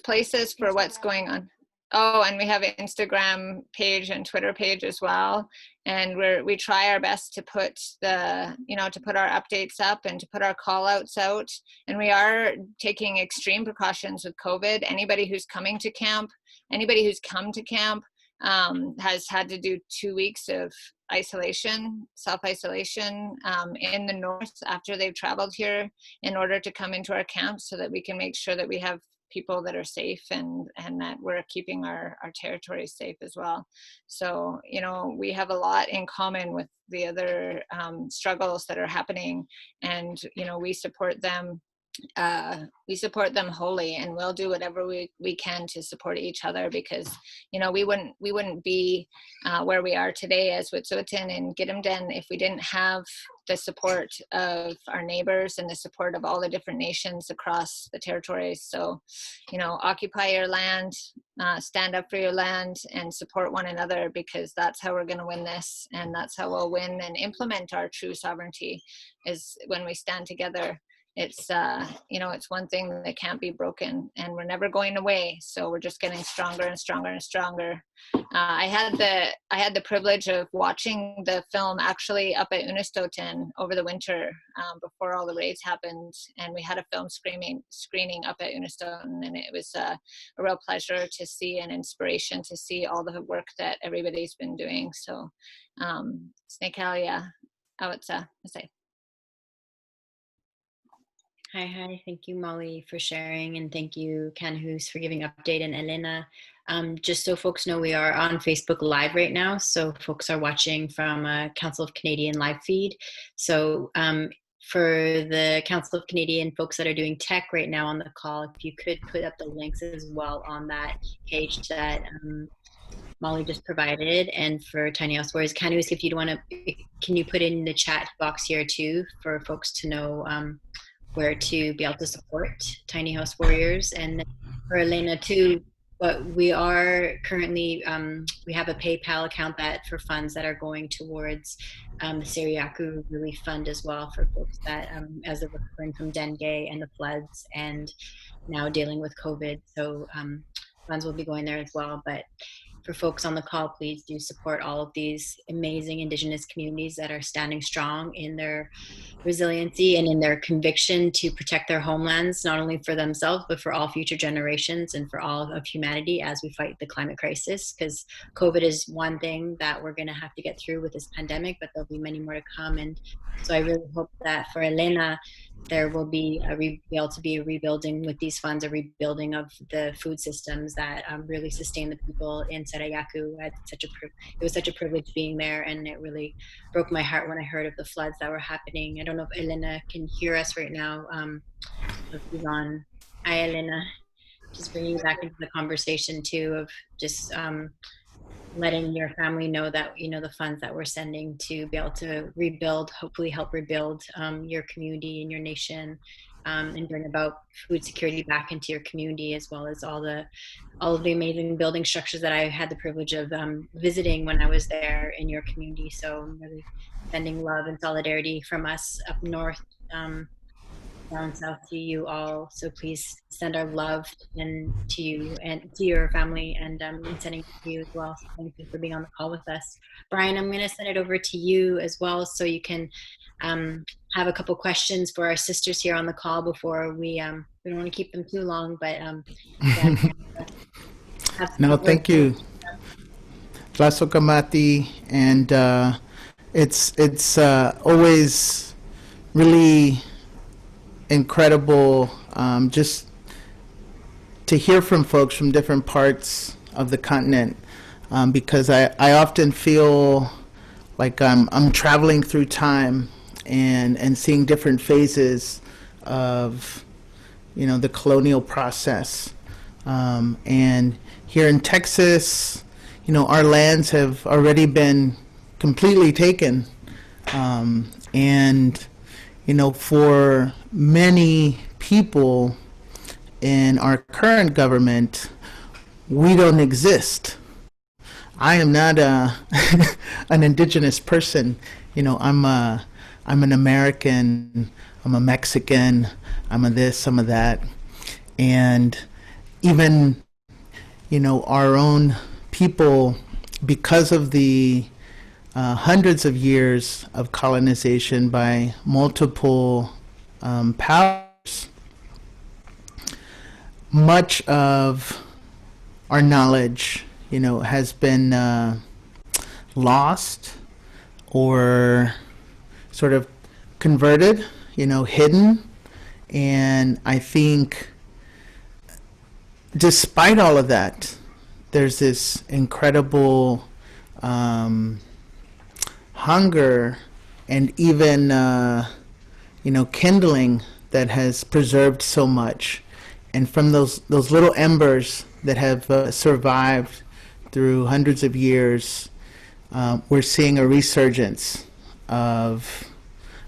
places for what's going on. Oh, and we have an Instagram page and Twitter page as well. And we try our best to put our updates up and to put our call outs out. And we are taking extreme precautions with COVID. Anybody who's come to camp has had to do 2 weeks of self-isolation in the north after they've traveled here in order to come into our camp, so that we can make sure that we have people that are safe and that we're keeping our territories safe as well. So, we have a lot in common with the other struggles that are happening, and, we support them. We support them wholly, and we'll do whatever we can to support each other, because we wouldn't be where we are today as Wet'suwet'en and Gidimt'en if we didn't have the support of our neighbors and the support of all the different nations across the territories. So occupy your land, stand up for your land, and support one another, because that's how we're going to win this, and that's how we'll win and implement our true sovereignty, is when we stand together. It's it's one thing that can't be broken, and we're never going away. So we're just getting stronger and stronger and stronger. I had the privilege of watching the film actually up at Unistoten over the winter before all the raids happened, and we had a film screening up at Unistoten, and it was a real pleasure to see, and inspiration to see all the work that everybody's been doing. So Snekalia, Awatsa, I say. Hi. Thank you, Molly, for sharing, and thank you, Kanahus, for giving update, and Helena. Just so folks know, we are on Facebook Live right now, so folks are watching from Council of Canadian live feed. So for the Council of Canadian folks that are doing tech right now on the call, if you could put up the links as well on that page that Molly just provided. And for Tiny House Warriors, Kanahus, if you'd want to, can you put in the chat box here too for folks to know where to be able to support Tiny House Warriors? And for Helena too, but we are currently, we have a PayPal account for funds that are going towards the Sarayaku Relief Fund as well, for folks that, as they're recovering from dengue and the floods and now dealing with COVID. So funds will be going there as well. But for folks on the call, please do support all of these amazing Indigenous communities that are standing strong in their resiliency and in their conviction to protect their homelands, not only for themselves, but for all future generations and for all of humanity as we fight the climate crisis. Because COVID is one thing that we're going to have to get through with this pandemic, but there'll be many more to come. And so I really hope that for Helena, there will be able to be a rebuilding with these funds, a rebuilding of the food systems that really sustain the people in Sarayaku. It was such a privilege being there, and it really broke my heart when I heard of the floods that were happening. I don't know if Helena can hear us right now. If she's on. Hi, Helena. Just bringing you back into the conversation too of just letting your family know that, you know, the funds that we're sending to be able to rebuild, hopefully help rebuild your community and your nation, and bring about food security back into your community, as well as all of the amazing building structures that I had the privilege of visiting when I was there in your community. So I'm really sending love and solidarity from us up north, down south to you all. So please send our love to you and to your family, and sending it to you as well. So thank you for being on the call with us. Bryan, I'm going to send it over to you as well, so you can have a couple questions for our sisters here on the call before we don't want to keep them too long, but no, thank you, Tlasokamati, and it's always really incredible just to hear from folks from different parts of the continent, because I often feel like I'm traveling through time and seeing different phases of, you know, the colonial process. And here in Texas, you know, our lands have already been completely taken, and you know, for many people in our current government, we don't exist. I am not an Indigenous person. You know, I'm an American, I'm a Mexican, I'm a this, I'm a that. And even, you know, our own people, because of the hundreds of years of colonization by multiple powers, much of our knowledge, you know, has been lost or sort of converted, you know, hidden. And I think despite all of that, there's this incredible hunger and even you know, kindling that has preserved so much. And from those little embers that have survived through hundreds of years, we're seeing a resurgence of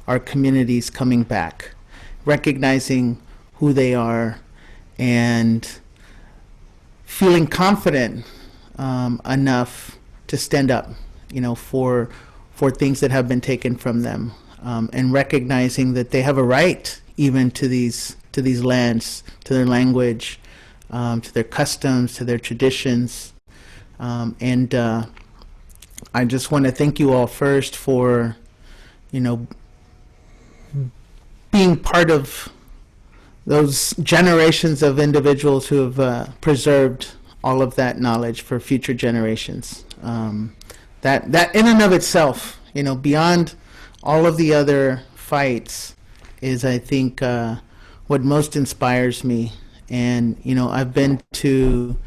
our communities coming back, recognizing who they are and feeling confident enough to stand up, you know, for things that have been taken from them, and recognizing that they have a right even to these lands, to their language, to their customs, to their traditions. And I just want to thank you all first for, you know, being part of those generations of individuals who have preserved all of that knowledge for future generations. That in and of itself, you know, beyond all of the other fights, is, I think, what most inspires me. And, you know, I've been to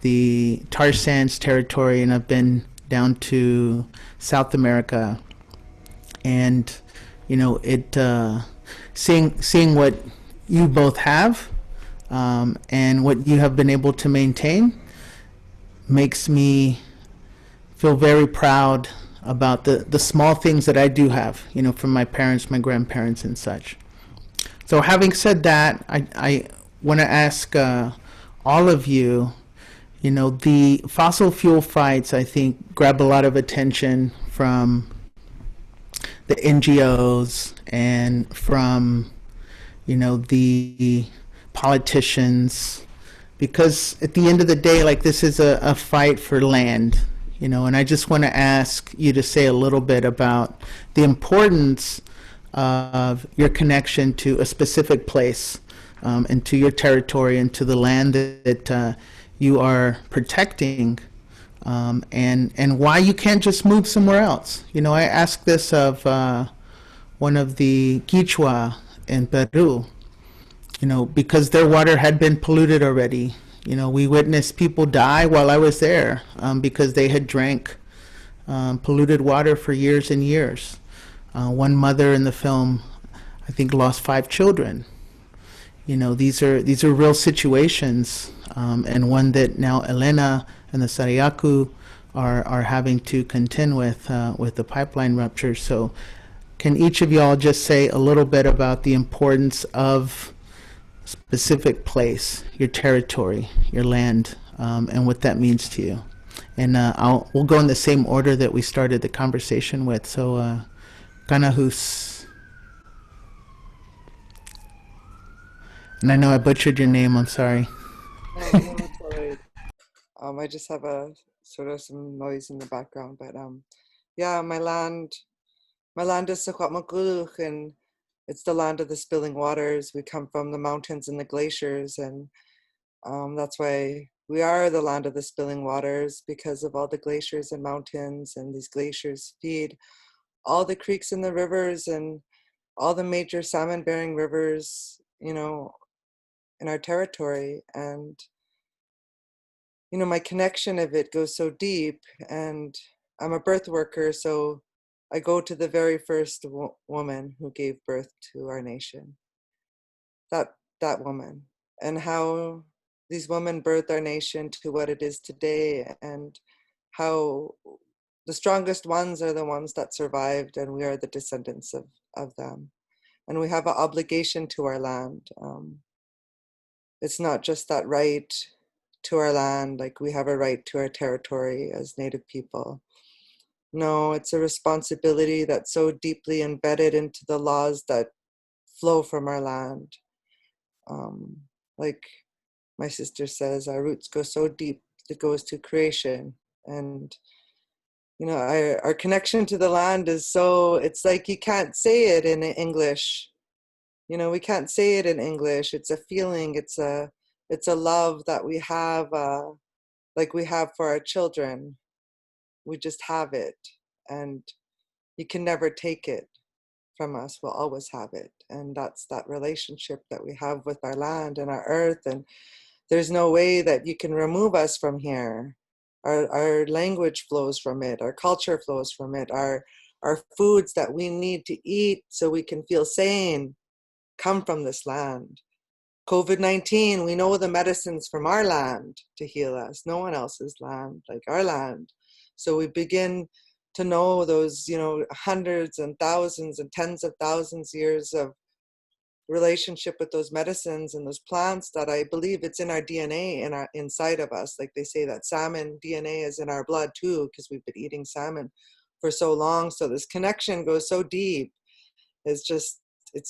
the tar sands territory, and I've been down to South America, and, you know, it seeing what you both have, and what you have been able to maintain, makes me feel very proud about the small things that I do have, you know, from my parents, my grandparents, and such. So having said that, I want to ask all of you, you know, the fossil fuel fights, I think, grab a lot of attention from the NGOs and from, you know, the politicians, because at the end of the day, like, this is a fight for land, you know, and I just want to ask you to say a little bit about the importance of your connection to a specific place, and to your territory and to the land that you are protecting, and why you can't just move somewhere else. You know, I asked this of one of the Kichwa in Peru, you know, because their water had been polluted already. You know, we witnessed people die while I was there, because they had drank polluted water for years and years. One mother in the film, I think, lost 5 children. You know, these are real situations, and one that now Helena and the Sarayaku are having to contend with the pipeline rupture. So can each of y'all just say a little bit about the importance of specific place, your territory, your land, and what that means to you? And we'll go in the same order that we started the conversation with. So, Kanahus. And I know I butchered your name, I'm sorry. No, it's all right. I just have a sort of some noise in the background, but yeah, my land is Secwepemcúlecw, and it's the land of the spilling waters. We come from the mountains and the glaciers, and that's why we are the land of the spilling waters, because of all the glaciers and mountains, and these glaciers feed all the creeks and the rivers and all the major salmon-bearing rivers, you know, in our territory. And you know, my connection of it goes so deep, and I'm a birth worker, so I go to the very first woman who gave birth to our nation, that woman, and how these women birthed our nation to what it is today, and how the strongest ones are the ones that survived, and we are the descendants of them, and we have an obligation to our land. It's not just that right to our land, like we have a right to our territory as Native people. No, it's a responsibility that's so deeply embedded into the laws that flow from our land. Like my sister says, our roots go so deep, it goes to creation. And, you know, our connection to the land is so, it's like you can't say it in English. You know, we can't say it in English. It's a feeling, it's a love that we have, like we have for our children. We just have it, and you can never take it from us. We'll always have it. And that's that relationship that we have with our land and our earth. And there's no way that you can remove us from here. Our language flows from it. Our culture flows from it. Our foods that we need to eat so we can feel sane come from this land. COVID-19, we know the medicines from our land to heal us. No one else's land, like our land. So we begin to know those, you know, hundreds and thousands and tens of thousands years of relationship with those medicines and those plants, that I believe it's in our DNA, inside of us. Like they say that salmon DNA is in our blood too, because we've been eating salmon for so long. So this connection goes so deep. It's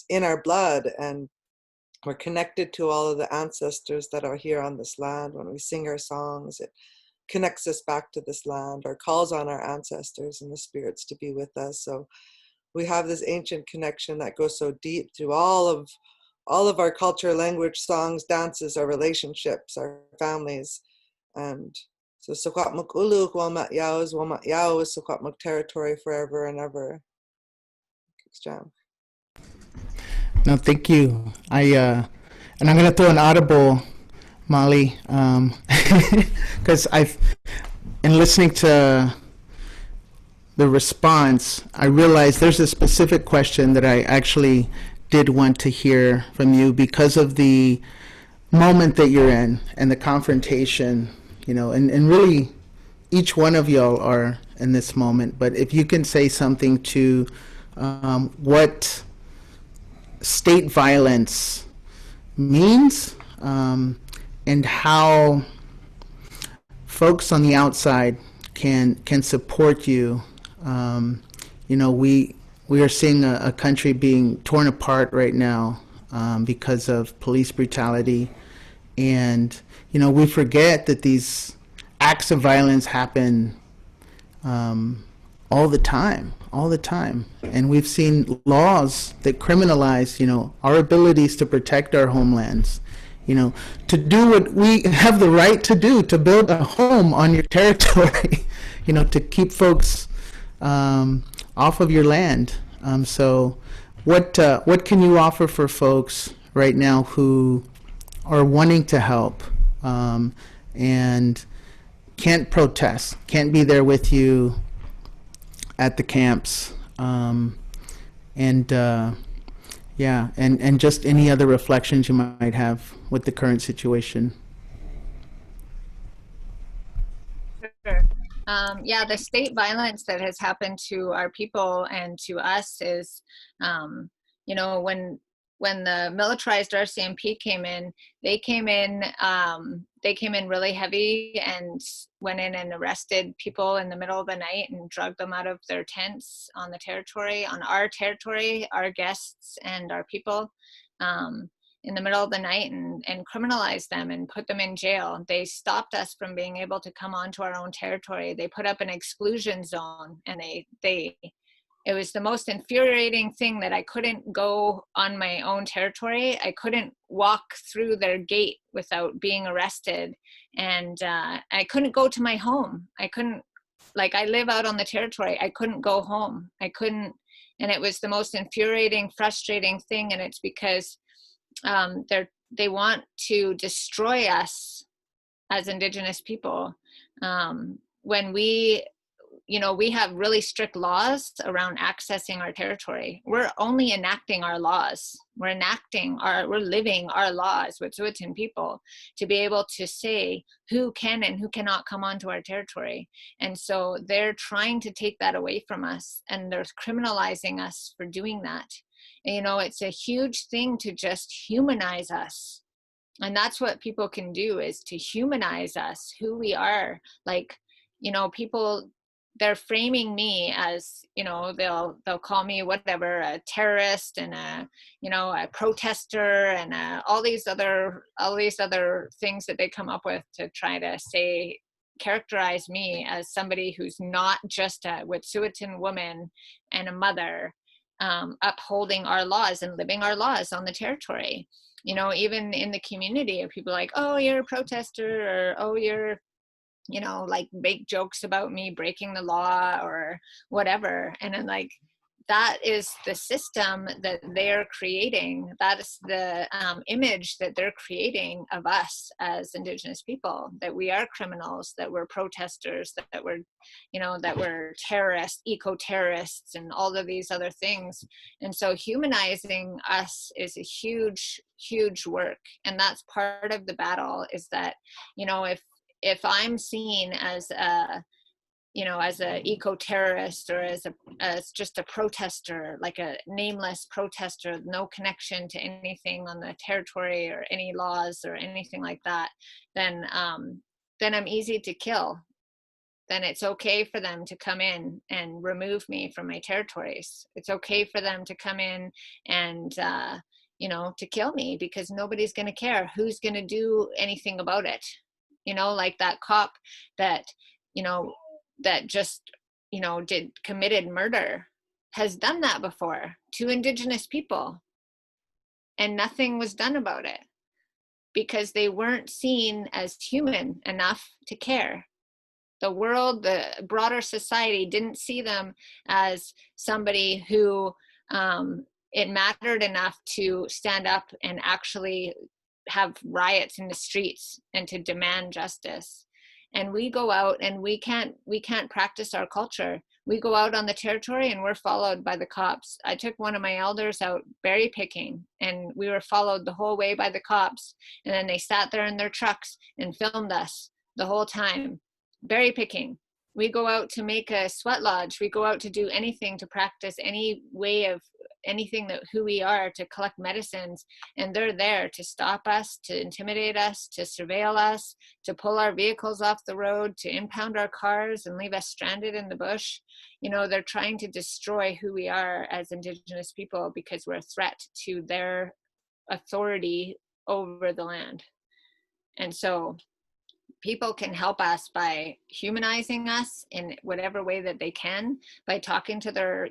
in our blood, and we're connected to all of the ancestors that are here on this land. When we sing our songs, it connects us back to this land, or calls on our ancestors and the spirits to be with us. So we have this ancient connection that goes so deep through all of our culture, language, songs, dances, our relationships, our families. And so Secwepemcúlecw, Walmat is Secwepemc territory forever and ever. No, thank you. And I'm going to throw an audible, Molly, because in listening to the response, I realized there's a specific question that I actually did want to hear from you, because of the moment that you're in and the confrontation, you know, and really each one of y'all are in this moment. But if you can say something to what state violence means, and how folks on the outside can support you. You know, we are seeing a country being torn apart right now, because of police brutality And, we forget that these acts of violence happen all the time. And we've seen laws that criminalize, our abilities to protect our homelands, to do what we have the right to do, to build a home on your territory, to keep folks off of your land. So what can you offer for folks right now who are wanting to help and can't protest, can't be there with you at the camps, and just any other reflections you might have with the current situation? Sure. The state violence that has happened to our people and to us is, when the militarized RCMP came in, they came in really heavy and went in and arrested people in the middle of the night and dragged them out of their tents on our territory, our guests and our people, in the middle of the night, and criminalized them and put them in jail. They stopped us from being able to come onto our own territory. They put up an exclusion zone, and it was the most infuriating thing that I couldn't go on my own territory. I couldn't walk through their gate without being arrested. And I couldn't go to my home. I live out on the territory. I couldn't go home. And it was the most infuriating, frustrating thing. And it's because they want to destroy us as Indigenous people. When we have really strict laws around accessing our territory. We're only enacting our laws. We're living our laws with Wet'suwet'en people to be able to say who can and who cannot come onto our territory. And so they're trying to take that away from us, and they're criminalizing us for doing that. And, it's a huge thing to just humanize us. And that's what people can do, is to humanize us, who we are. People, they're framing me as, they'll call me whatever, a terrorist and a protester and all these other things that they come up with to try to characterize me as somebody who's not just a Wet'suwet'en woman and a mother, upholding our laws and living our laws on the territory. Even in the community, people are like, oh, you're a protester, or oh, you're make jokes about me breaking the law or whatever. And then that is the system that they're creating. That is the image that they're creating of us as Indigenous people, that we are criminals, that we're protesters, that we're terrorists, eco-terrorists, and all of these other things. And so humanizing us is a huge, huge work. And that's part of the battle, is that, if I'm seen as an eco-terrorist, or as just a protester, like a nameless protester, no connection to anything on the territory or any laws or anything like that, then I'm easy to kill. Then it's okay for them to come in and remove me from my territories. It's okay for them to come in and to kill me, because nobody's going to care. Who's going to do anything about it? Like that cop that just committed murder has done that before to Indigenous people, and nothing was done about it, because they weren't seen as human enough to care. The world, the broader society, didn't see them as somebody who it mattered enough to stand up and actually have riots in the streets and to demand justice. And we go out and we can't practice our culture. We go out on the territory and we're followed by the cops. I took one of my elders out berry picking, and we were followed the whole way by the cops. And then they sat there in their trucks and filmed us the whole time. Berry picking. We go out to make a sweat lodge. We go out to do anything, to practice any way of anything that who we are, to collect medicines, and they're there to stop us, to intimidate us, to surveil us, to pull our vehicles off the road, to impound our cars and leave us stranded in the bush. They're trying to destroy who we are as Indigenous people, because we're a threat to their authority over the land. And so people can help us by humanizing us in whatever way that they can, by talking to their,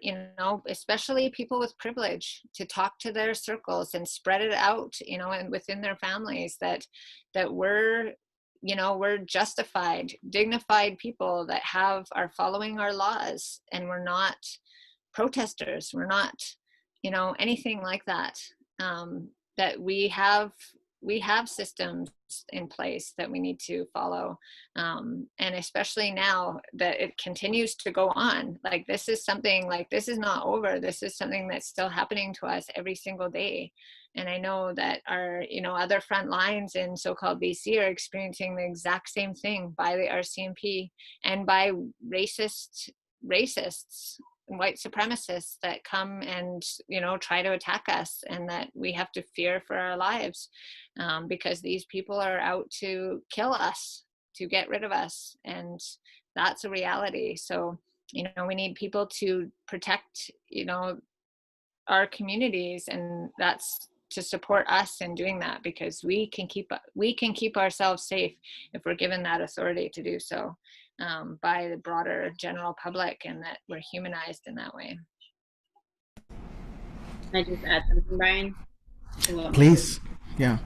especially people with privilege, to talk to their circles and spread it out, and within their families, that we're, we're justified, dignified people that are following our laws, and we're not protesters. We're not, anything like that. That we have systems in place that we need to follow, and especially now that it continues to go on. Like, this is something, like, this is not over. This is something that's still happening to us every single day. And I know that our, other front lines in so-called BC are experiencing the exact same thing by the RCMP and by racists, white supremacists that come and, try to attack us, and that we have to fear for our lives, because these people are out to kill us, to get rid of us. And that's a reality. So, we need people to protect, our communities, and that's to support us in doing that, because we can keep ourselves safe if we're given that authority to do so, by the broader general public, and that we're humanized in that way. Can I just add something, Bryan? Please. Yeah.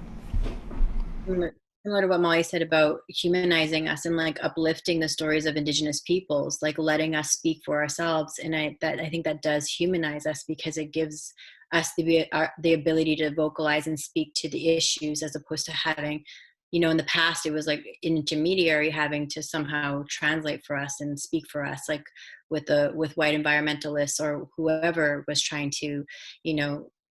Similar to what Molly said about humanizing us and like uplifting the stories of Indigenous peoples, like letting us speak for ourselves. And I think that does humanize us, because it gives us the ability to vocalize and speak to the issues, as opposed to having, in the past, it was like an intermediary having to somehow translate for us and speak for us, like with white environmentalists or whoever was trying to,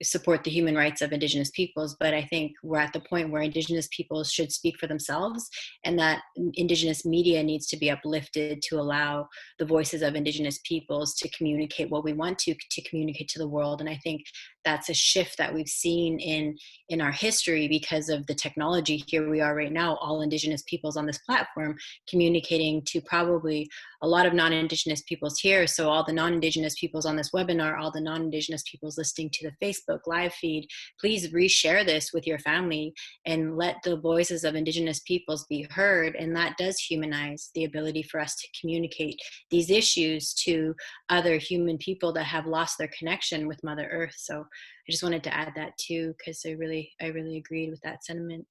support the human rights of Indigenous peoples. But I think we're at the point where Indigenous peoples should speak for themselves, and that Indigenous media needs to be uplifted to allow the voices of Indigenous peoples to communicate what we want to communicate to the world. And I think that's a shift that we've seen in our history because of the technology. Here we are right now, all Indigenous peoples on this platform, communicating to probably a lot of non-Indigenous peoples here. So all the non-Indigenous peoples on this webinar, all the non-Indigenous peoples listening to the Facebook live feed, please reshare this with your family and let the voices of Indigenous peoples be heard. And that does humanize the ability for us to communicate these issues to other human people that have lost their connection with Mother Earth. So I just wanted to add that too, because I really agreed with that sentiment.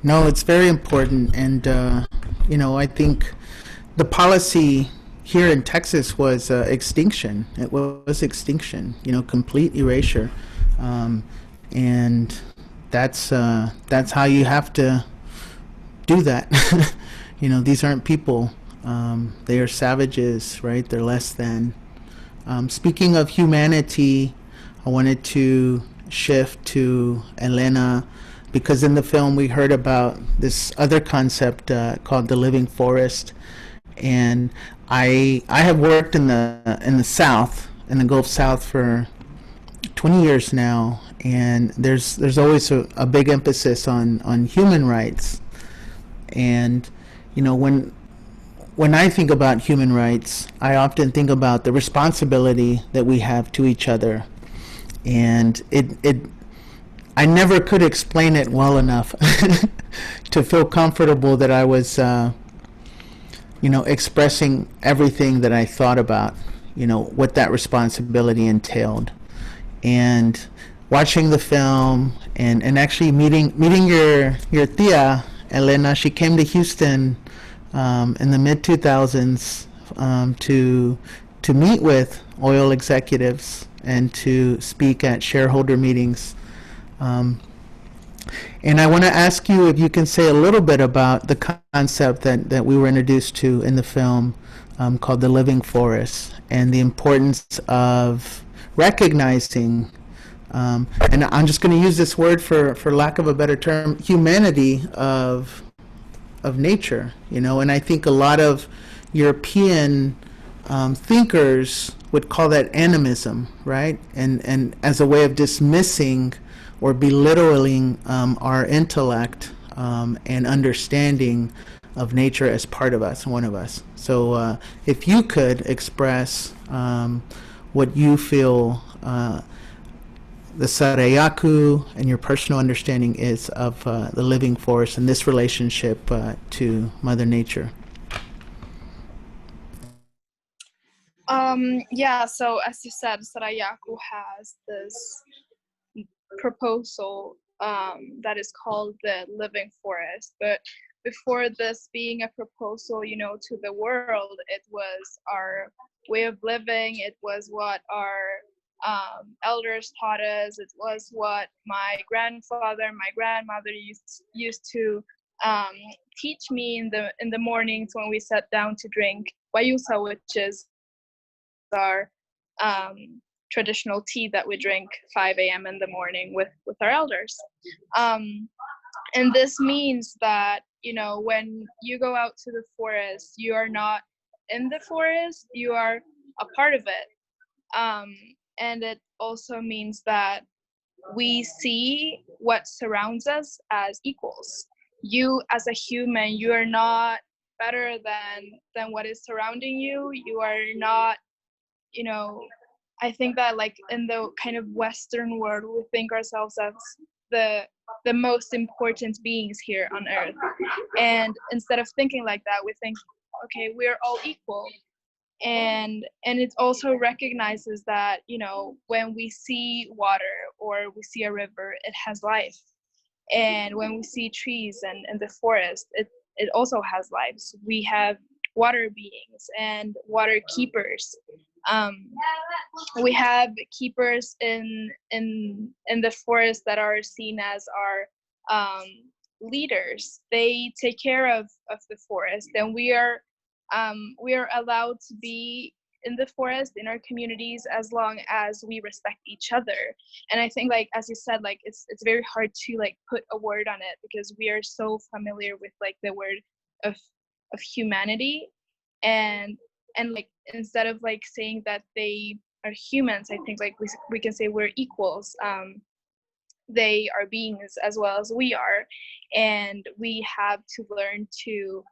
No, it's very important. And, I think the policy here in Texas was extinction. It was extinction, complete erasure. And that's how you have to do that. These aren't people. They are savages, right? They're less than. Speaking of humanity, I wanted to shift to Helena, because in the film we heard about this other concept called the living forest. And I have worked in the South, in the Gulf South, for 20 years now, and there's always a big emphasis on human rights. And when I think about human rights, I often think about the responsibility that we have to each other. And I never could explain it well enough to feel comfortable that I was, expressing everything that I thought about, what that responsibility entailed. And watching the film and actually meeting your tia, Helena. She came to Houston in the mid-2000s to meet with oil executives and to speak at shareholder meetings. And I want to ask you if you can say a little bit about the concept that we were introduced to in the film called the living forest, and the importance of recognizing, and I'm just going to use this word for lack of a better term, humanity of nature, and I think a lot of European thinkers would call that animism, right? And as a way of dismissing or belittling our intellect and understanding of nature as part of us, one of us. So if you could express what you feel the Sarayaku and your personal understanding is of the living forest and this relationship to Mother Nature. Yeah, so as you said, Sarayaku has this proposal that is called the living forest. But before this being a proposal, you know, to the world, it was our way of living. It was what our elders taught us. It was what my grandfather, my grandmother used to teach me in the mornings when we sat down to drink guayusa, which is our traditional tea that we drink 5 a.m. in the morning with our elders. And this means that, you know, when you go out to the forest, you are not in the forest, you are a part of it. And it also means that we see what surrounds us as equals. You as a human, you are not better than what is surrounding you. You are not, you know, I think that like in the kind of Western world, we think ourselves as the most important beings here on earth. And instead of thinking like that, we think, okay, we're all equal. And it also recognizes that, you know, when we see water or we see a river, it has life. And when we see trees and the forest, it also has lives. We have water beings and water keepers. We have keepers in the forest that are seen as our leaders. They take care of the forest, and we are allowed to be in the forest in our communities as long as we respect each other. And I think, like as you said, like it's very hard to like put a word on it because we are so familiar with like the word of humanity, and like instead of like saying that they are humans, I think like we can say we're equals. They are beings as well as we are, and we have to learn to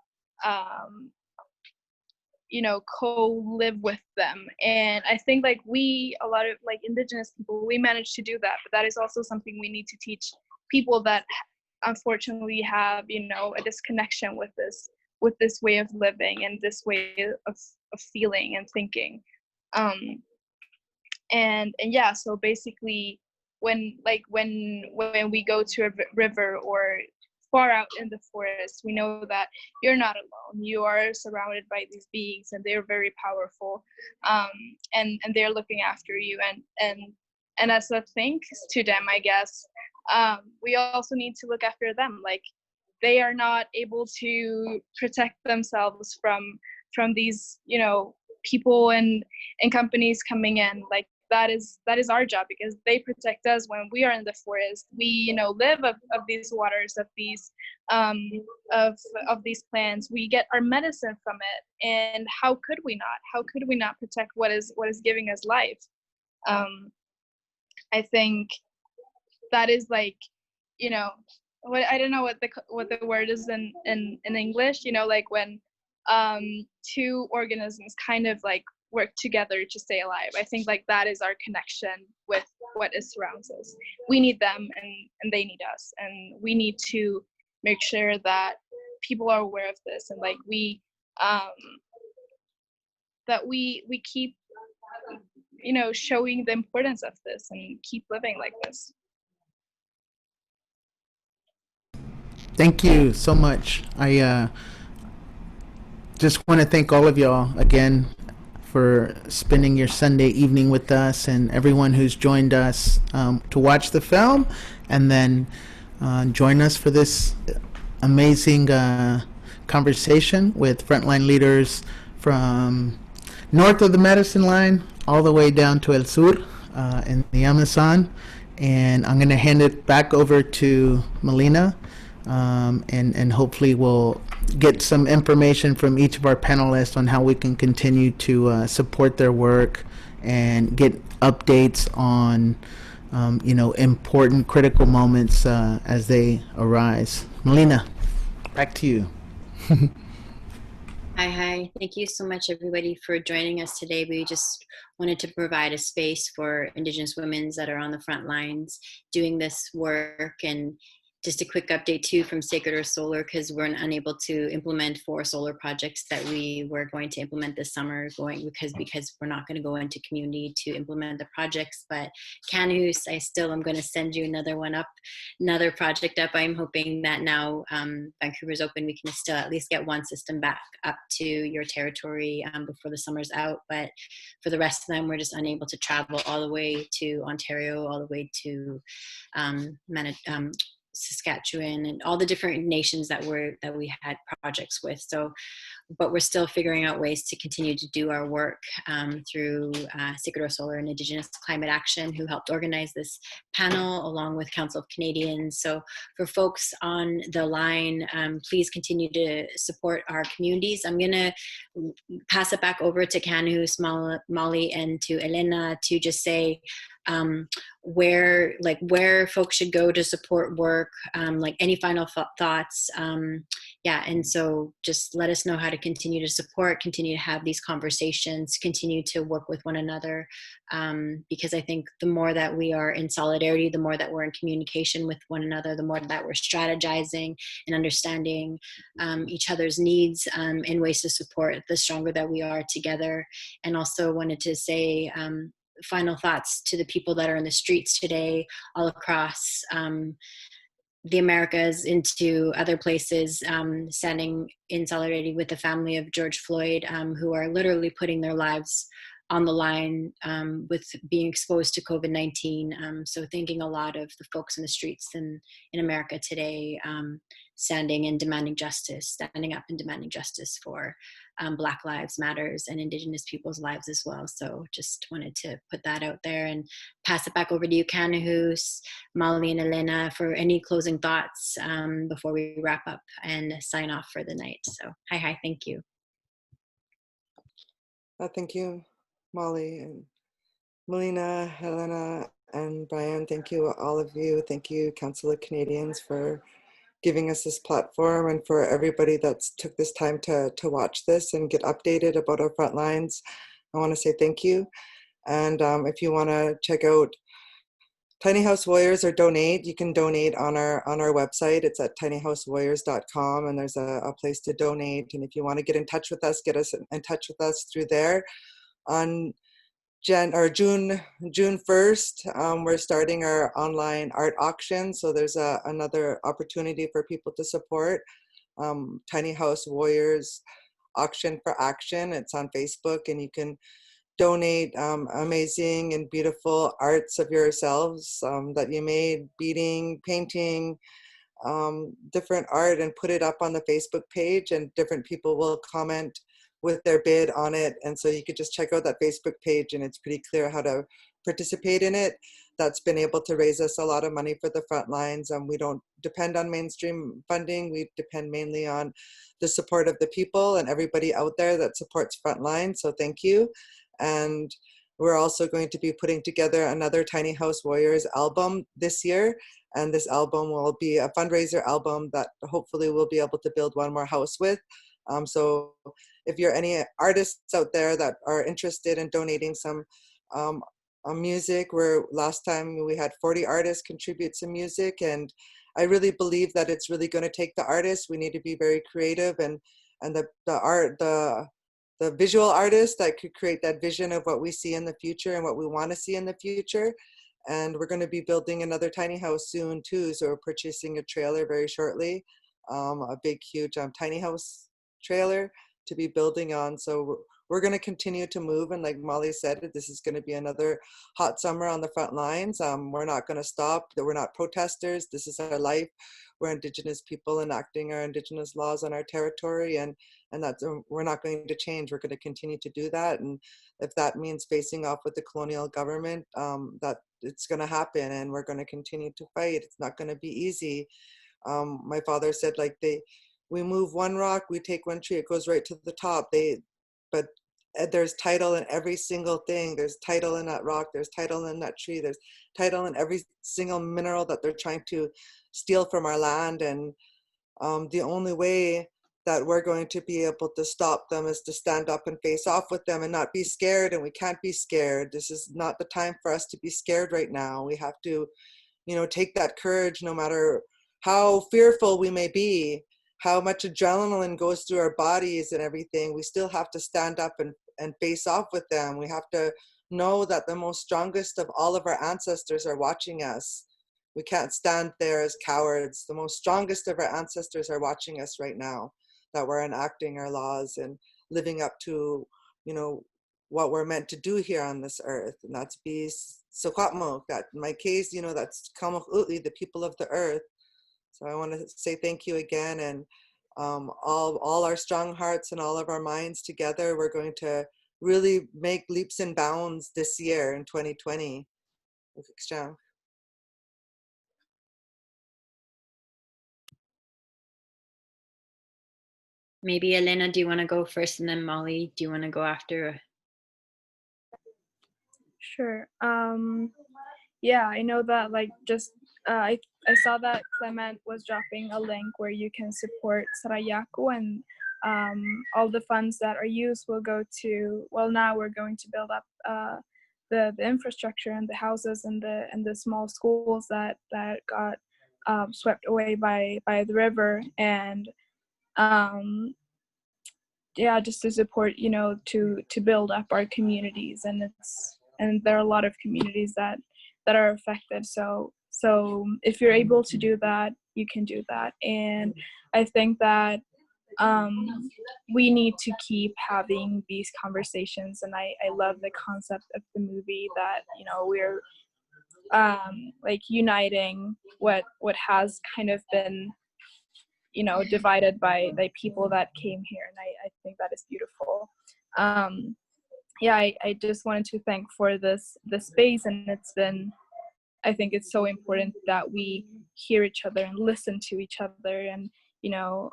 you know, co-live with them. And I think like a lot of like Indigenous people, we manage to do that, but that is also something we need to teach people that unfortunately have, you know, a disconnection with this way of living and this way of feeling and thinking. And yeah, so basically when we go to a river or far out in the forest, we know that you're not alone. You are surrounded by these beings, and they're very powerful, and they're looking after you. And as a thanks to them, I guess, we also need to look after them. Like they are not able to protect themselves from these, you know, people and companies coming in. Like that is our job, because they protect us when we are in the forest. We, you know, live of these waters, of these of these plants. We get our medicine from it, and how could we not protect what is giving us life? I think that is like, you know, what, I don't know what the word is in English, you know, like when two organisms kind of like work together to stay alive. I think like that is our connection with what is surrounds us. We need them, and they need us, and we need to make sure that people are aware of this, and like we that we keep, you know, showing the importance of this and keep living like this. Thank you so much. I just want to thank all of y'all again for spending your Sunday evening with us, and everyone who's joined us to watch the film and then join us for this amazing conversation with frontline leaders from north of the Medicine Line all the way down to El Sur in the Amazon. And I'm going to hand it back over to Melina, and hopefully we'll get some information from each of our panelists on how we can continue to support their work and get updates on you know, important critical moments as they arise. Melina, back to you. Hi. Thank you so much, everybody, for joining us today. We just wanted to provide a space for Indigenous women that are on the front lines doing this work. And just a quick update, too, from Sacred Earth Solar, because we're unable to implement 4 solar projects that we were going to implement this summer, because we're not going to go into community to implement the projects. But Kanahus, I still am going to send you another project up. I'm hoping that now Vancouver's open, we can still at least get one system back up to your territory before the summer's out. But for the rest of them, we're just unable to travel all the way to Ontario, all the way to Saskatchewan, and all the different nations that we had projects with. So, but we're still figuring out ways to continue to do our work through Sacred Earth Solar and Indigenous Climate Action, who helped organize this panel, along with Council of Canadians. So for folks on the line, please continue to support our communities. I'm going to pass it back over to Kanahus, Molly, and to Helena to just say where folks should go to support work, like any final thoughts. And so just let us know how to continue to support, continue to have these conversations, continue to work with one another, because I think the more that we are in solidarity, the more that we're in communication with one another, the more that we're strategizing and understanding each other's needs and ways to support, the stronger that we are together. And also wanted to say final thoughts to the people that are in the streets today, all across the Americas, into other places, standing in solidarity with the family of George Floyd, who are literally putting their lives on the line with being exposed to COVID-19. So thanking a lot of the folks in the streets in America today, standing and demanding justice, standing up and demanding justice for Black Lives Matters and Indigenous people's lives as well. So just wanted to put that out there and pass it back over to you, Kanahus, Molly, and Helena, for any closing thoughts before we wrap up and sign off for the night. So hi, thank you. Thank you, Molly and Melina, Helena, and Bryan. Thank you, all of you. Thank you, Council of Canadians, for giving us this platform, and for everybody that's took this time to watch this and get updated about our front lines. I want to say thank you. And if you want to check out Tiny House Warriors or donate, you can donate on our website. It's at tinyhousewarriors.com, and there's a place to donate. And if you want to get in touch with us, get us in touch with us through there. On June 1st, we're starting our online art auction. So there's another opportunity for people to support Tiny House Warriors Auction for Action. It's on Facebook, and you can donate amazing and beautiful arts of yourselves that you made, beading, painting, different art, and put it up on the Facebook page, and different people will comment with their bid on it. And so you could just check out that Facebook page, and it's pretty clear how to participate in it. That's been able to raise us a lot of money for the front lines. We don't depend on mainstream funding. We depend mainly on the support of the people and everybody out there that supports Frontline. So thank you. And we're also going to be putting together another Tiny House Warriors album this year. And this album will be a fundraiser album that hopefully we'll be able to build one more house with. So if you're any artists out there that are interested in donating some music, where last time we had 40 artists contribute some music, and I really believe that it's really going to take the artists. We need to be very creative, and the visual artists that could create that vision of what we see in the future and what we want to see in the future. And we're going to be building another tiny house soon too. So we're purchasing a trailer very shortly, a big, huge tiny house trailer to be building on. So we're going to continue to move. And like Molly said, this is going to be another hot summer on the front lines. We're not going to stop. We're not protesters. This is our life. We're Indigenous people enacting our Indigenous laws on our territory. And that's, we're not going to change. We're going to continue to do that. And if that means facing off with the colonial government, that it's going to happen. And we're going to continue to fight. It's not going to be easy. My father said, like, we move one rock, we take one tree, it goes right to the top. But there's title in every single thing. There's title in that rock, there's title in that tree, there's title in every single mineral that they're trying to steal from our land. And the only way that we're going to be able to stop them is to stand up and face off with them and not be scared. And we can't be scared. This is not the time for us to be scared right now. We have to, you know, take that courage, no matter how fearful we may be, how much adrenaline goes through our bodies and everything. We still have to stand up and face off with them. We have to know that the most strongest of all of our ancestors are watching us. We can't stand there as cowards. The most strongest of our ancestors are watching us right now, that we're enacting our laws and living up to, you know, what we're meant to do here on this earth. And that's be Sokatmo, that in my case, you know, that's Kamok Utli, the people of the earth. So I want to say thank you again, and all our strong hearts and all of our minds together, we're going to really make leaps and bounds this year in 2020. Maybe Helena, do you want to go first, and then Molly, do you want to go after? Sure. Yeah, I know that, like, just I saw that Clement was dropping a link where you can support Sarayaku, and all the funds that are used will go to, well, now we're going to build up the infrastructure and the houses and the small schools that got swept away by the river. And yeah, just to support, you know, to build up our communities. And there are a lot of communities that are affected. So if you're able to do that, you can do that. And I think that we need to keep having these conversations. And I love the concept of the movie that, you know, we're like uniting what has kind of been, you know, divided by people that came here. And I think that is beautiful. Yeah, I just wanted to thank for the space, and it's been, I think it's so important that we hear each other and listen to each other, and, you know,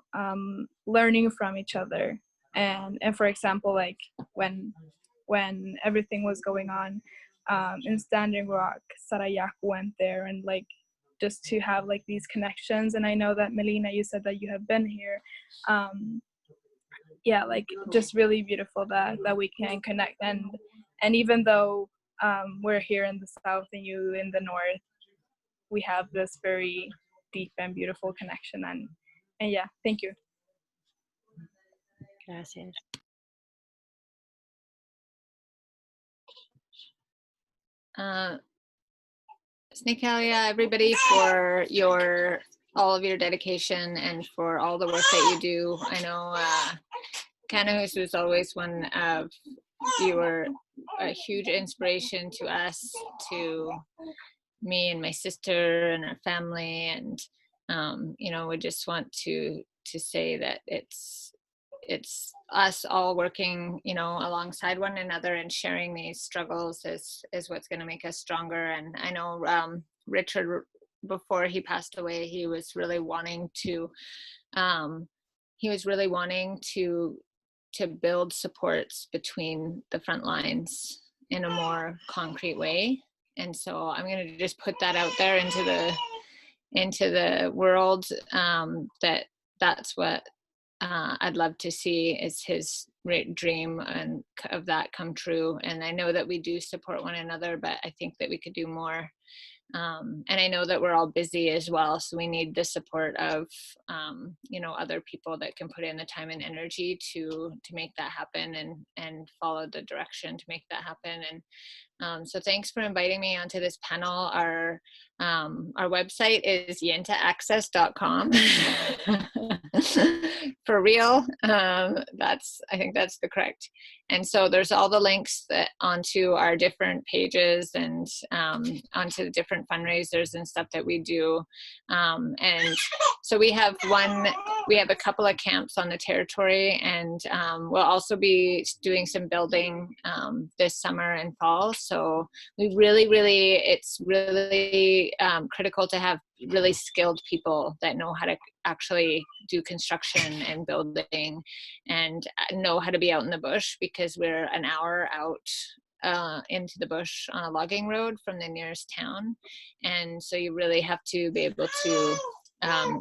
learning from each other. And for example, like when everything was going on in Standing Rock, Sarayaku went there, and like just to have like these connections. And I know that Melina, you said that you have been here. Yeah, like just really beautiful that we can connect. And even though we're here in the south and you in the north, we have this very deep and beautiful connection. And yeah, thank you. Gracias. Snikalia, everybody, for all of your dedication and for all the work that you do. I know Kanahus was always one of, you were a huge inspiration to us, to me and my sister and our family. And you know, we just want to say that it's us all working, you know, alongside one another and sharing these struggles is what's going to make us stronger. And I know Richard, before he passed away, he was really wanting to build supports between the front lines in a more concrete way. And so I'm going to just put that out there into the world, that's what I'd love to see, is his dream and of that come true. And I know that we do support one another, but I think that we could do more. And I know that we're all busy as well, so we need the support of you know, other people that can put in the time and energy to make that happen, and follow the direction to make that happen. And so thanks for inviting me onto this panel. Our website is yentaaccess.com. For real. I think that's the correct. And so there's all the links onto our different pages and onto the different fundraisers and stuff that we do. And so we have a couple of camps on the territory, and we'll also be doing some building this summer and fall. So we it's really critical to have really skilled people that know how to actually do construction and building and know how to be out in the bush, because we're an hour out into the bush on a logging road from the nearest town. And so you really have to be able to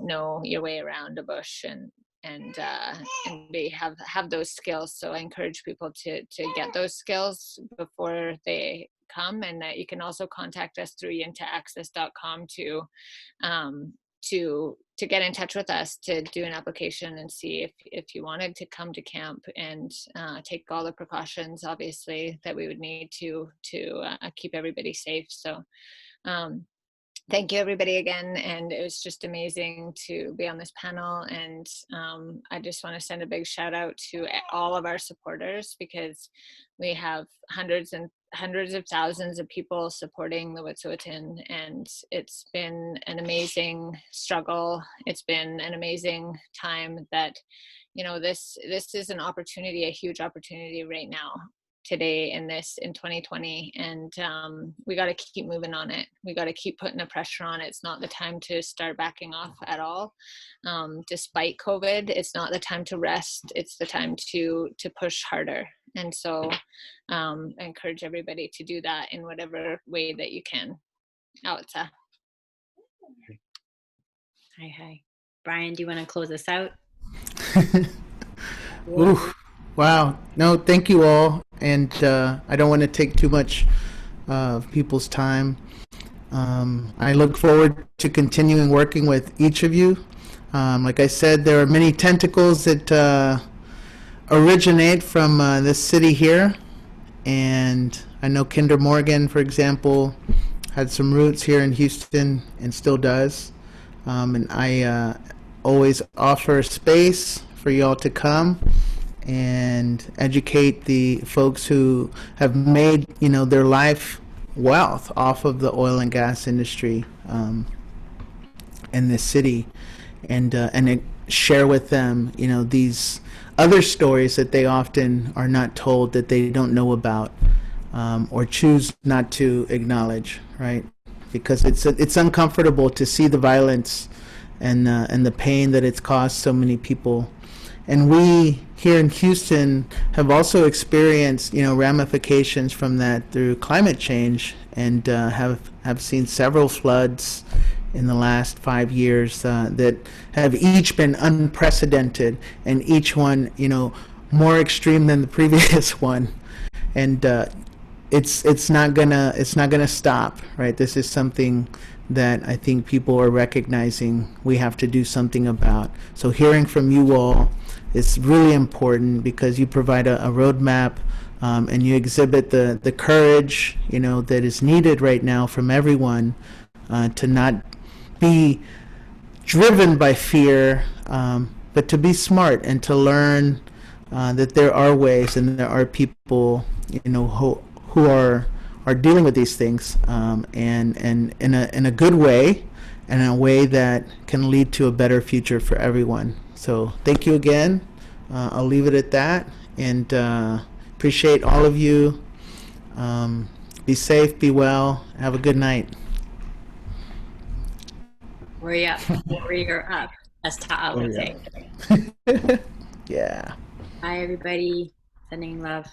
know your way around a bush and have those skills. So I encourage people to get those skills before they come, and that you can also contact us through yintoaccess.com to get in touch with us, to do an application and see if you wanted to come to camp, and take all the precautions, obviously, that we would need to keep everybody safe. So thank you everybody again, and it was just amazing to be on this panel. And I just want to send a big shout out to all of our supporters, because we have hundreds of thousands of people supporting the Wet'suwet'en, and it's been an amazing struggle. It's been an amazing time that, you know, this is an opportunity, a huge opportunity right now, today, in 2020, and we got to keep moving on it. We got to keep putting the pressure on. It's not the time to start backing off at all. Despite COVID, it's not the time to rest. It's the time to push harder. And so I encourage everybody to do that in whatever way that you can. Awetsa. Hi. Bryan, do you want to close us out? Oof. Wow. No, thank you all. And I don't want to take too much of people's time. I look forward to continuing working with each of you. Like I said, there are many tentacles that originate from this city here. And I know Kinder Morgan, for example, had some roots here in Houston and still does. And I always offer space for y'all to come and educate the folks who have made, you know, their life wealth off of the oil and gas industry in this city, and share with them, you know, these other stories that they often are not told, that they don't know about, or choose not to acknowledge, right? Because it's uncomfortable to see the violence and the pain that it's caused so many people. And we here in Houston have also experienced, you know, ramifications from that through climate change, and have seen several floods in the last 5 years that have each been unprecedented, and each one, you know, more extreme than the previous one. And it's not gonna stop, right? This is something that I think people are recognizing we have to do something about. So hearing from you all is really important, because you provide a roadmap, and you exhibit the courage, you know, that is needed right now from everyone, to not be driven by fear, but to be smart and to learn that there are ways, and there are people, you know, who are dealing with these things, and in a good way, and in a way that can lead to a better future for everyone. So thank you again. I'll leave it at that, and appreciate all of you. Be safe, be well, have a good night. Warrior up, warrior up, as Ta would say. Yeah. Bye, everybody. Sending love.